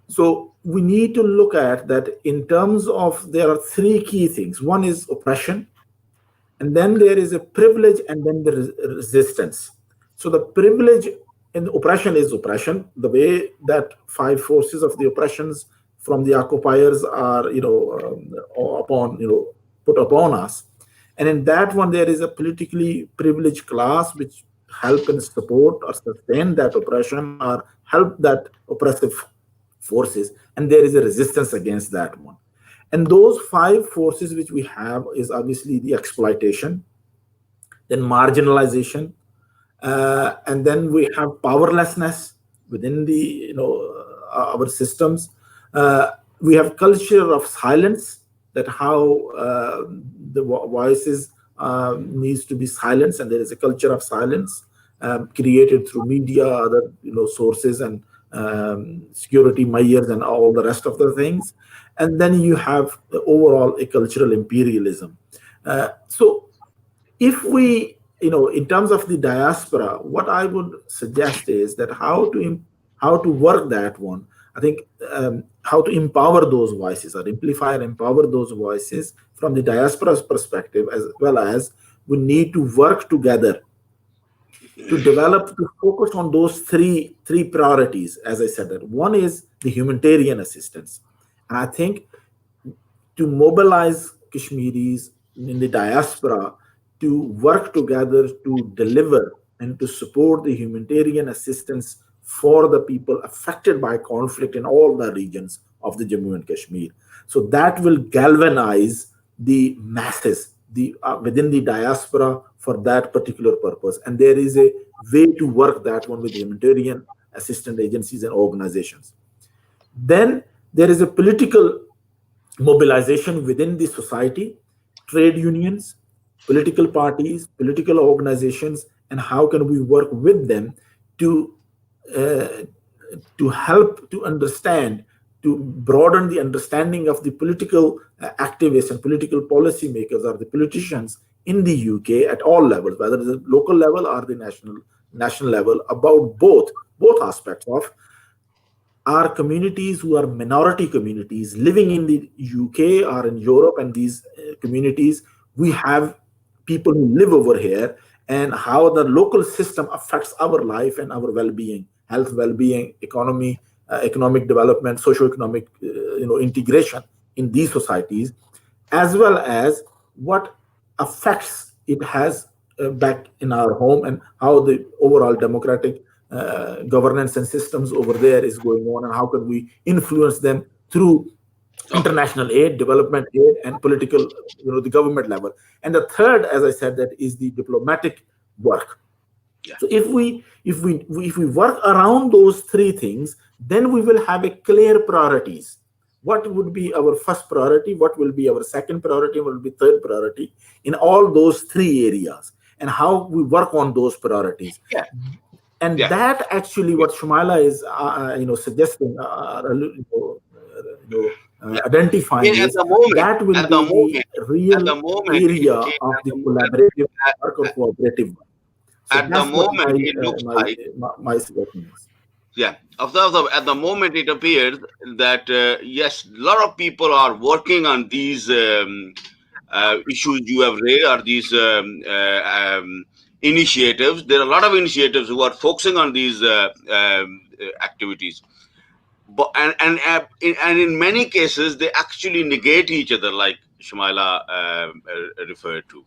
So we need to look at that in terms of, there are 3 key things. One is oppression, and then there is a privilege, and then there is resistance. So the privilege and oppression is oppression, the way that 5 forces of the oppressions from the occupiers are, put upon us. And in that one, there is a politically privileged class which help and support or sustain that oppression or help that oppressive forces. And there is a resistance against that one. And those 5 forces which we have is obviously the exploitation, then marginalization, and then we have powerlessness within the our systems. We have culture of silence, that how the voices needs to be silenced, and there is a culture of silence created through media, other sources, and security measures, and all the rest of the things. And then you have the overall a cultural imperialism. So if we, in terms of the diaspora, what I would suggest is that how to work that one. I think how to empower those voices, or amplify and empower those voices from the diaspora's perspective, as well as we need to work together to focus on those three priorities. As I said, that one is the humanitarian assistance, and I think to mobilize Kashmiris in the diaspora to work together to deliver and to support the humanitarian assistance for the people affected by conflict in all the regions of the Jammu and Kashmir. So that will galvanize the masses within the diaspora for that particular purpose. And there is a way to work that one with humanitarian assistance agencies and organizations. Then there is a political mobilization within the society, trade unions, political parties, political organizations, and how can we work with them to help to understand, to broaden the understanding of the political activists and political policymakers, or the politicians in the UK at all levels, whether it's the local level or the national level, about both aspects of our communities who are minority communities living in the UK or in Europe, and these communities, we have people who live over here, and how the local system affects our life and our well-being, health, well-being, economic development, socio-economic integration in these societies, as well as what effects it has back in our home, and how the overall democratic governance and systems over there is going on, and how can we influence them through international aid, development aid, and political, the government level. And the third, as I said, that is the diplomatic work. Yeah. So if we work around those 3 things, then we will have a clear priorities what would be our first priority, what will be our second priority, what will be third priority in all those three areas, and how we work on those priorities. Yeah, And yeah. that actually what Shumaila is suggesting, Yeah. identifying At is the moment, that will at the be moment, the at real the moment, area of the collaborative work or cooperative work. So at the that's what moment, it looks like, my suggestion is. yeah. At the moment, it appears that yes, a lot of people are working on these issues you have raised, or these initiatives. There are a lot of initiatives who are focusing on these activities. But and in many cases they actually negate each other, like Shumaila referred to.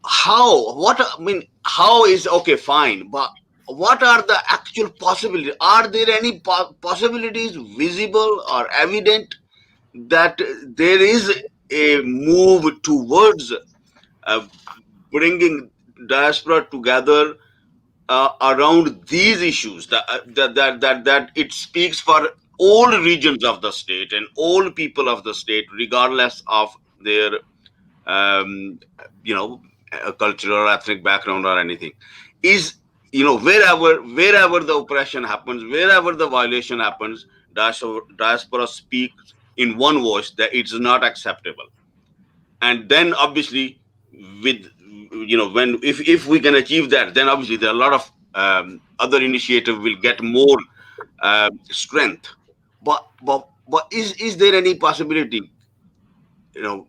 How? What? I mean, how is okay? Fine, but what are the actual possibilities? Are there any possibilities visible or evident that there is a move towards uh, bringing diaspora together around these issues, that it speaks for all regions of the state and all people of the state, regardless of their um, you know cultural or ethnic background or anything, is wherever the oppression happens, wherever the violation happens, diaspora speaks in one voice that it's not acceptable. And then obviously, with when if we can achieve that, then obviously there are a lot of other initiative will get more strength. But is there any possibility, you know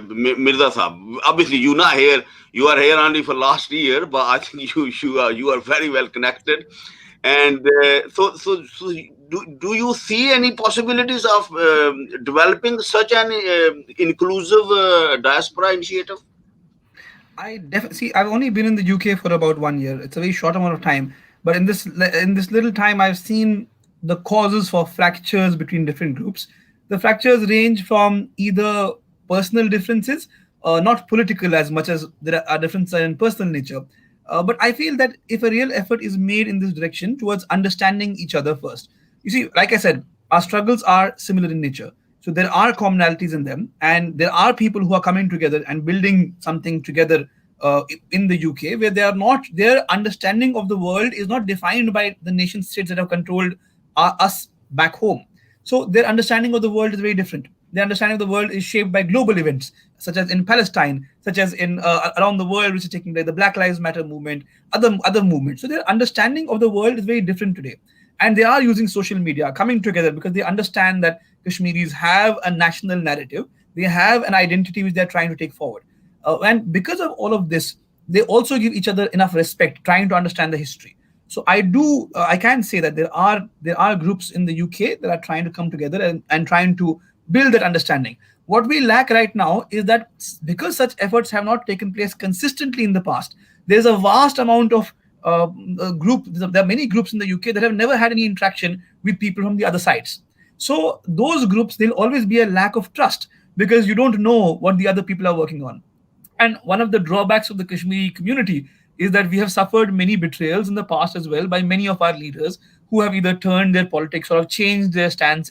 Mirza Sahab, obviously you are here only for last year, but I think you are very well connected. And so do you see any possibilities of developing such an inclusive diaspora initiative? I definitely see. I've only been in the UK for about 1 year. It's a very short amount of time, but in this little time, I've seen the causes for fractures between different groups. The fractures range from either personal differences, not political as much as there are differences in personal nature. But I feel that if a real effort is made in this direction towards understanding each other first, you see, like I said, our struggles are similar in nature. So there are commonalities in them, and there are people who are coming together and building something together in the UK, where they are not their understanding of the world is not defined by the nation states that have controlled us back home. So their understanding of the world is very different. Their understanding of the world is shaped by global events, such as in Palestine, such as in around the world, which is taking place, the Black Lives Matter movement, other movements. So their understanding of the world is very different today, and they are using social media, coming together because they understand that Kashmiris have a national narrative, they have an identity which they're trying to take forward. And because of all of this, they also give each other enough respect, trying to understand the history. So I can say that there are groups in the UK that are trying to come together and trying to build that understanding. What we lack right now is that because such efforts have not taken place consistently in the past, there's a vast amount of group. There are many groups in the UK that have never had any interaction with people from the other sides. So those groups, there'll always be a lack of trust because you don't know what the other people are working on. And one of the drawbacks of the Kashmiri community is that we have suffered many betrayals in the past as well by many of our leaders who have either turned their politics or have changed their stance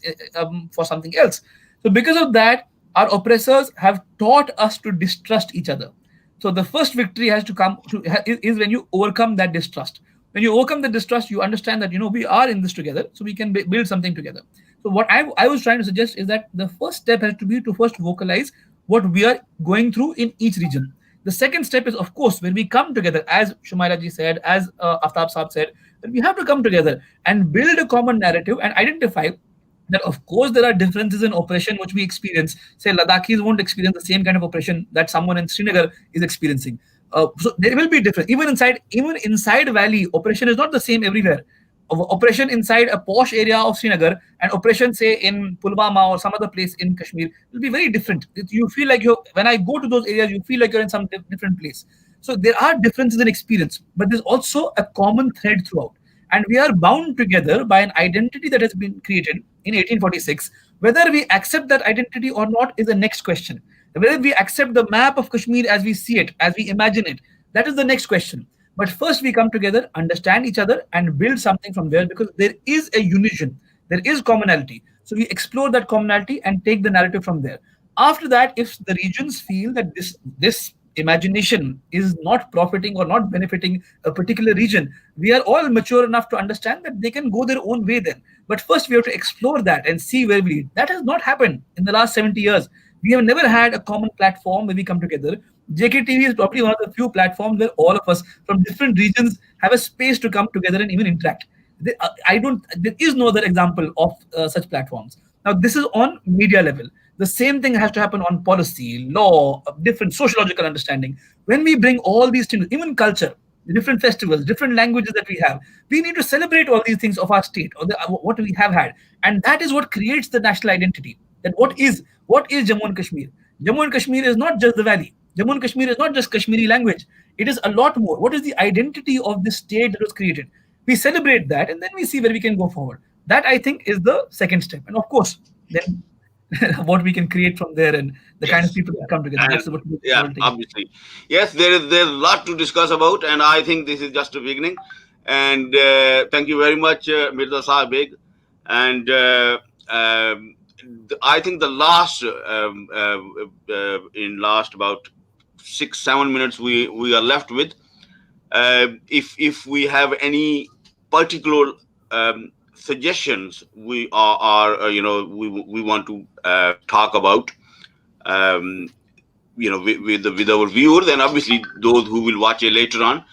for something else. So, because of that, our oppressors have taught us to distrust each other. So, the first victory has to come is when you overcome that distrust. When you overcome the distrust, you understand that we are in this together, so we can build something together. So, what I was trying to suggest is that the first step has to be to first vocalize what we are going through in each region. The second step is, of course, when we come together, as Shumaila ji said, as Aftab Saab said, that we have to come together and build a common narrative and identify that, of course, there are differences in oppression which we experience. Say, Ladakhis won't experience the same kind of oppression that someone in Srinagar is experiencing. So there will be difference. Even inside Valley, oppression is not the same everywhere. Oppression inside a posh area of Srinagar and oppression, say, in Pulwama or some other place in Kashmir will be very different. You feel like when I go to those areas, you feel like you're in some different place. So there are differences in experience, but there's also a common thread throughout. And we are bound together by an identity that has been created in 1846. Whether we accept that identity or not is the next question. Whether we accept the map of Kashmir as we see it, as we imagine it, that is the next question. But first, we come together, understand each other, and build something from there because there is a unison, there is commonality. So we explore that commonality and take the narrative from there. After that, if the regions feel that this imagination is not profiting or not benefiting a particular region, we are all mature enough to understand that they can go their own way then. But first, we have to explore that and see where we lead. That has not happened in the last 70 years. We have never had a common platform where we come together. JKTV is probably one of the few platforms where all of us from different regions have a space to come together and even interact. There is no other example of such platforms. Now, this is on media level. The same thing has to happen on policy, law, different sociological understanding. When we bring all these things, even culture, the different festivals, different languages that we have, we need to celebrate all these things of our state or what we have had, and that is what creates the national identity. That what is Jammu and Kashmir? Jammu and Kashmir is not just the valley. Jammu and Kashmir is not just Kashmiri language. It is a lot more. What is the identity of this state that was created? We celebrate that, and then we see where we can go forward. That, I think, is the second step. And of course, then what we can create from there and the kind of Yes. people that come together. And That's what we yeah, obviously. Yes, there's a lot to discuss about, and I think this is just a beginning. And thank you very much, Mirza Sahib. And I think the last, in last about 6-7 minutes we are left with. If we have any particular suggestions we are we want to talk about with our viewers, and obviously those who will watch it later on,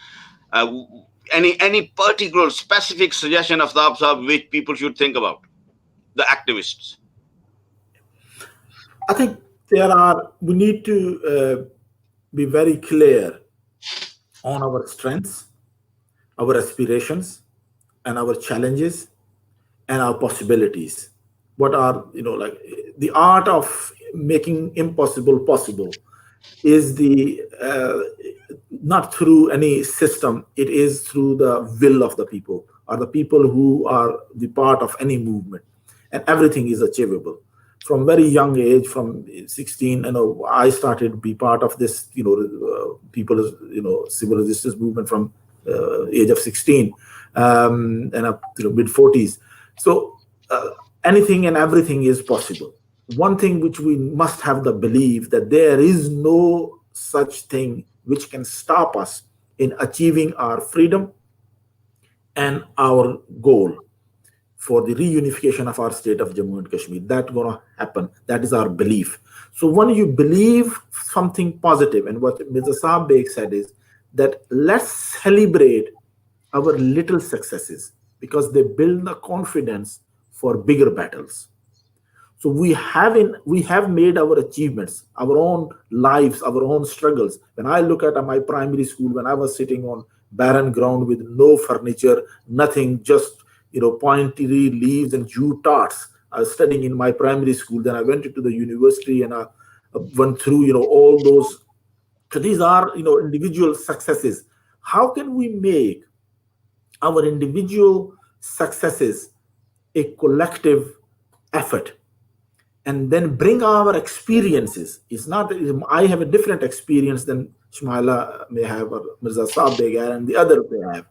any particular specific suggestion of Aftab Sahib which people should think about, the activists? I think we need to be very clear on our strengths, our aspirations, and our challenges, and our possibilities. What are, like the art of making impossible possible is not through any system, it is through the will of the people, or the people who are the part of any movement, and everything is achievable. From very young age, from 16, I started to be part of this, people, civil resistance movement from age of 16 and up to mid 40s. So anything and everything is possible. One thing which we must have the belief that there is no such thing which can stop us in achieving our freedom and our goal for the reunification of our state of Jammu and Kashmir. That's going to happen. That is our belief. So when you believe something positive, and what Mirza Sahib Beg said is that let's celebrate our little successes, because they build the confidence for bigger battles. So we have made our achievements, our own lives, our own struggles. When I look at my primary school, when I was sitting on barren ground with no furniture, nothing, just pointy leaves and jute tarts. I was studying in my primary school. Then I went into the university and I went through all those. So these are individual successes. How can we make our individual successes a collective effort, and then bring our experiences? It's not that I have a different experience than Shumaila may have, or Mirza Sahib Beg and the other may have.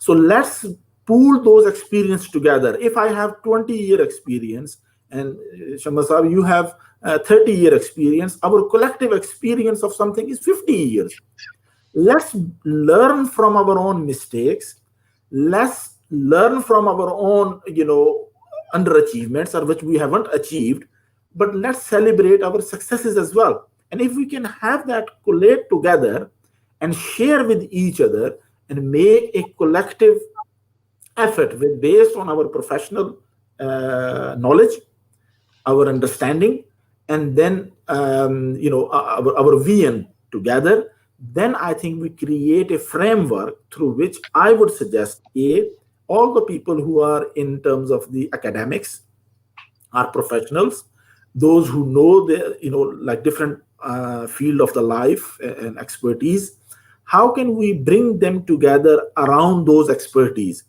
So let's pool those experiences together. If I have 20-year experience and Shumaila Sahib, you have 30-year experience, our collective experience of something is 50 years. Let's learn from our own mistakes. Let's learn from our own, underachievements, or which we haven't achieved, but let's celebrate our successes as well. And if we can have that collate together and share with each other and make a collective effort based on our professional knowledge, our understanding, and then our vision together, then I think we create a framework through which I would suggest all the people who are in terms of the academics are professionals, those who know the different field of the life and expertise. How can we bring them together around those expertise?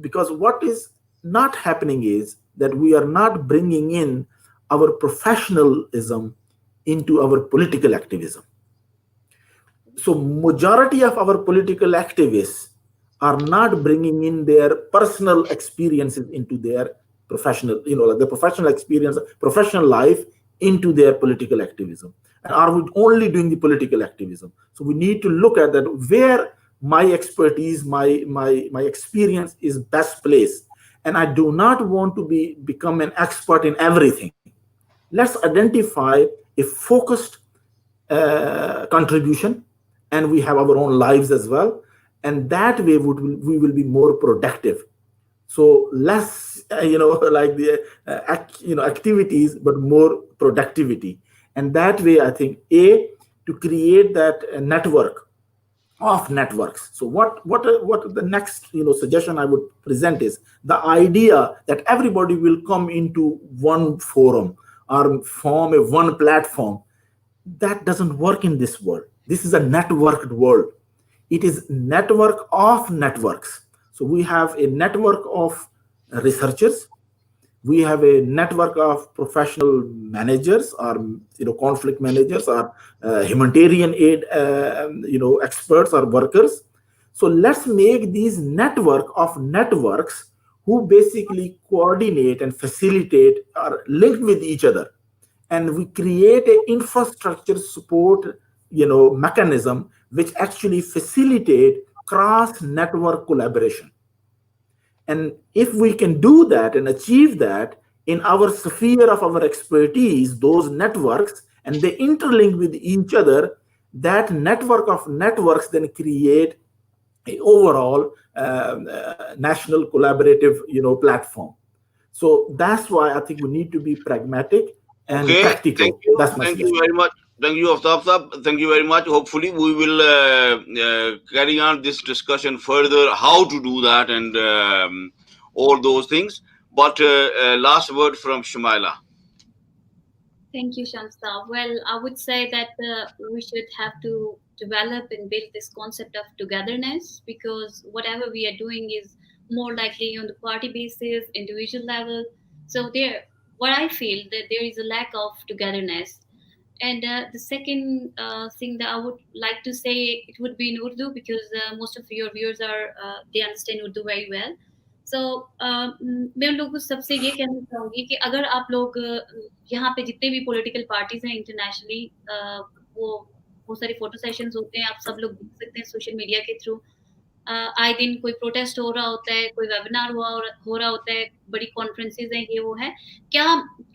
Because what is not happening is that we are not bringing in our professionalism into our political activism. So majority of our political activists are not bringing in their personal experiences into their professional, like the professional experience, professional life into their political activism? And are we only doing the political activism? So we need to look at that, where my expertise, my experience is best placed. And I do not want to become an expert in everything. Let's identify a focused contribution, and we have our own lives as well. And that way we will be more productive. So less, like the activities, but more productivity. And that way, I think, to create that network of networks. So what the next suggestion I would present is the idea that everybody will come into one forum or form a one platform. That doesn't work in this world. This is a networked world. It is network of networks. So we have a network of researchers. We have a network of professional managers, or conflict managers, or humanitarian aid experts or workers. So let's make these network of networks who basically coordinate and facilitate, are linked with each other, and we create an infrastructure support mechanism which actually facilitate cross network collaboration. And if we can do that and achieve that in our sphere of our expertise, those networks, and they interlink with each other, that network of networks then create an overall national collaborative platform. So that's why I think we need to be pragmatic and Okay, practical. That's my thank you suggestion. very much. Thank you, Aftab Sahab. Thank you very much. Hopefully, we will carry on this discussion further, how to do that, and all those things. But last word from Shumaila. Thank you, Shamsa. Well, I would say that we should have to develop and build this concept of togetherness, because whatever we are doing is more likely on the party basis, individual level. So what I feel that there is a lack of togetherness. And the second thing that I would like to say, it would be in Urdu, because most of your viewers they understand Urdu very well. So मैं उन लोगों को सबसे ये कहना चाहूँगी कि अगर आप लोग यहाँ पे जितने भी पॉलिटिकल पार्टीज हैं इंटरनेशनली, वो बहुत सारे फोटो सेशंस होते हैं, आप सब लोग देख सकते हैं सोशल मीडिया के थ्रू। आए दिन कोई प्रोटेस्ट हो रहा होता है, कोई वेबिनार हो रहा होता है, बड़ी कॉन्फ्रेंसेज हैं, ये वो है। क्या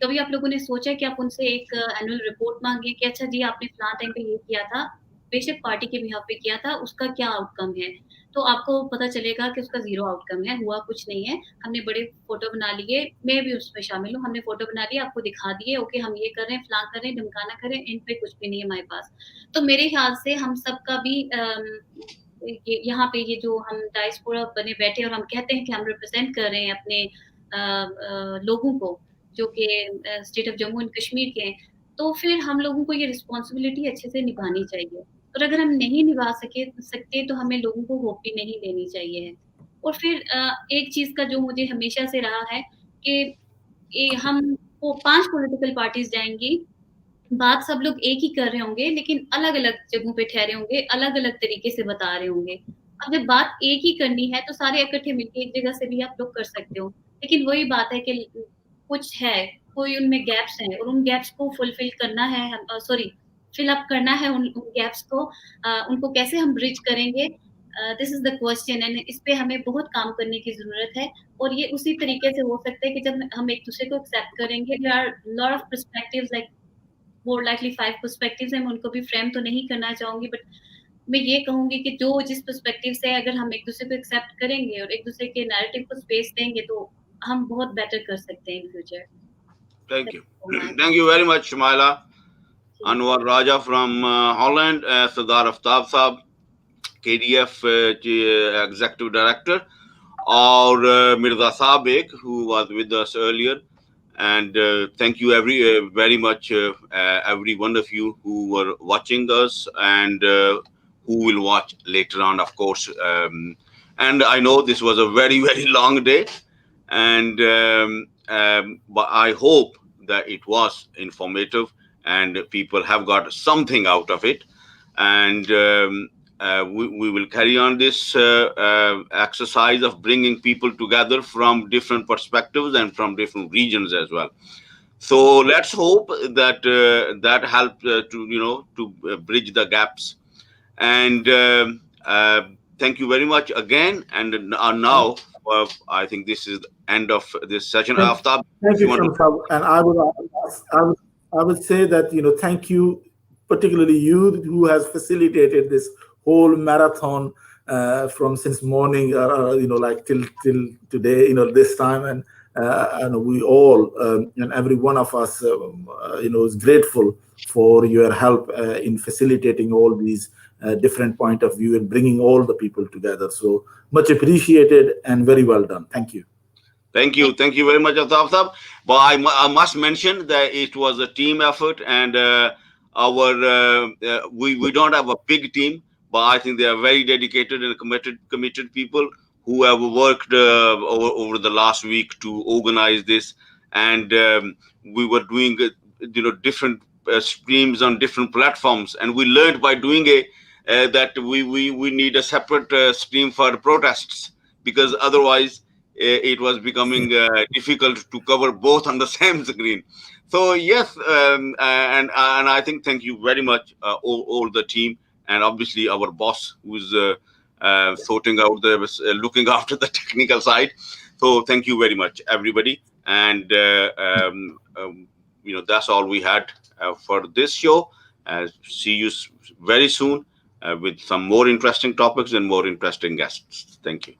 कभी आप लोगों ने सोचा कि आप उनसे एक एनुअल रिपोर्ट मांगे कि अच्छा जी आपने फलां टाइम पे ये किया था, बेशक पार्टी के बिहाफ पे किया था, उसका क्या आउटकम है? तो आपको पता चलेगा कि उसका जीरो आउटकम है, हुआ कुछ नहीं है। हमने बड़े फोटो बना लिए, मैं भी उसमें शामिल हूँ, हमने फोटो बना लिए, आपको दिखा दिए, ओके हम ये कर रहे हैं, फलां कर रहे हैं, ढमकाना कर रहे हैं, इन पे कुछ भी नहीं है हमारे पास। तो मेरे ख्याल से हम सबका भी यहाँ पे ये जो हम डायस्पोरा बने बैठे और हम कहते हैं कि हम रिप्रेजेंट कर रहे हैं अपने लोगों को जो कि state of Jammu and Kashmir के हैं, तो फिर हम लोगों को ये रिस्पॉन्सिबिलिटी अच्छे से निभानी चाहिए। और अगर हम नहीं निभा सकते तो हमें लोगों को होप भी नहीं देनी चाहिए। और फिर एक चीज़ का जो मुझे हमेशा से रहा है कि हम वो 5 पॉलिटिकल पार्टीज जाएंगी, बात सब लोग एक ही कर रहे होंगे, लेकिन अलग-अलग जगहों पे ठहरे होंगे, अलग-अलग तरीके से बता रहे होंगे। अब जब बात एक ही करनी है तो सारे इकट्ठे मिलके एक जगह से भी आप लोग कर सकते हो। लेकिन वही बात है कि कुछ है, कोई उनमें गैप्स हैं और उन गैप्स को फुलफिल करना है, फिल अप करना है उन गैप्स को, उनको कैसे हम ब्रिज करेंगे, this is the question. And इस पे हमें बहुत काम करने की ज़रूरत है। और ये उसी तरीके से हो सकता है कि जब हम एक दूसरे को एक्सेप्ट करेंगे, there are lot of perspectives, like more likely 5 perspectives हैं, मैं उनको भी फ्रेम तो नहीं करना चाहूँगी, बट मैं ये कहूँगी कि जो जिस पर्सपेक्टिव से अगर हम एक दूसरे को एक्सेप्ट करेंगे और एक दूसरे के नैरेटिव को स्पेस देंगे, तो हम बहुत बेटर कर सकते हैं in future. Thank you. Thank you very much, Shumaila. Anwar Raja from Holland, Sardar Aftab Sahab, KDF Executive Director, or Mirza Sabek, who was with us earlier. And thank you very much, every one of you who were watching us and who will watch later on, of course. And I know this was a very, very long day, and but I hope that it was informative and people have got something out of it. And we will carry on this exercise of bringing people together from different perspectives and from different regions as well. So let's hope that that helps to bridge the gaps. And thank you very much again. And now I think this is the end of this session. Aftab, Thank if you, you want to. Shamsab. And I would say that, thank you, particularly you who has facilitated this whole marathon from since morning, like till today, this time, and we all and every one of us, is grateful for your help in facilitating all these different point of view and bringing all the people together. So much appreciated and very well done. Thank you. Thank you very much, Aftab. But I must mention that it was a team effort, and we don't have a big team, but I think they are very dedicated and committed people who have worked over the last week to organize this. And we were doing different streams on different platforms, and we learned by doing it that we need a separate stream for protests, because otherwise it was becoming difficult to cover both on the same screen. So yes, and I think thank you very much, all the team, and obviously our boss who's sorting out looking after the technical side. So thank you very much, everybody, and that's all we had for this show. See you very soon with some more interesting topics and more interesting guests. Thank you.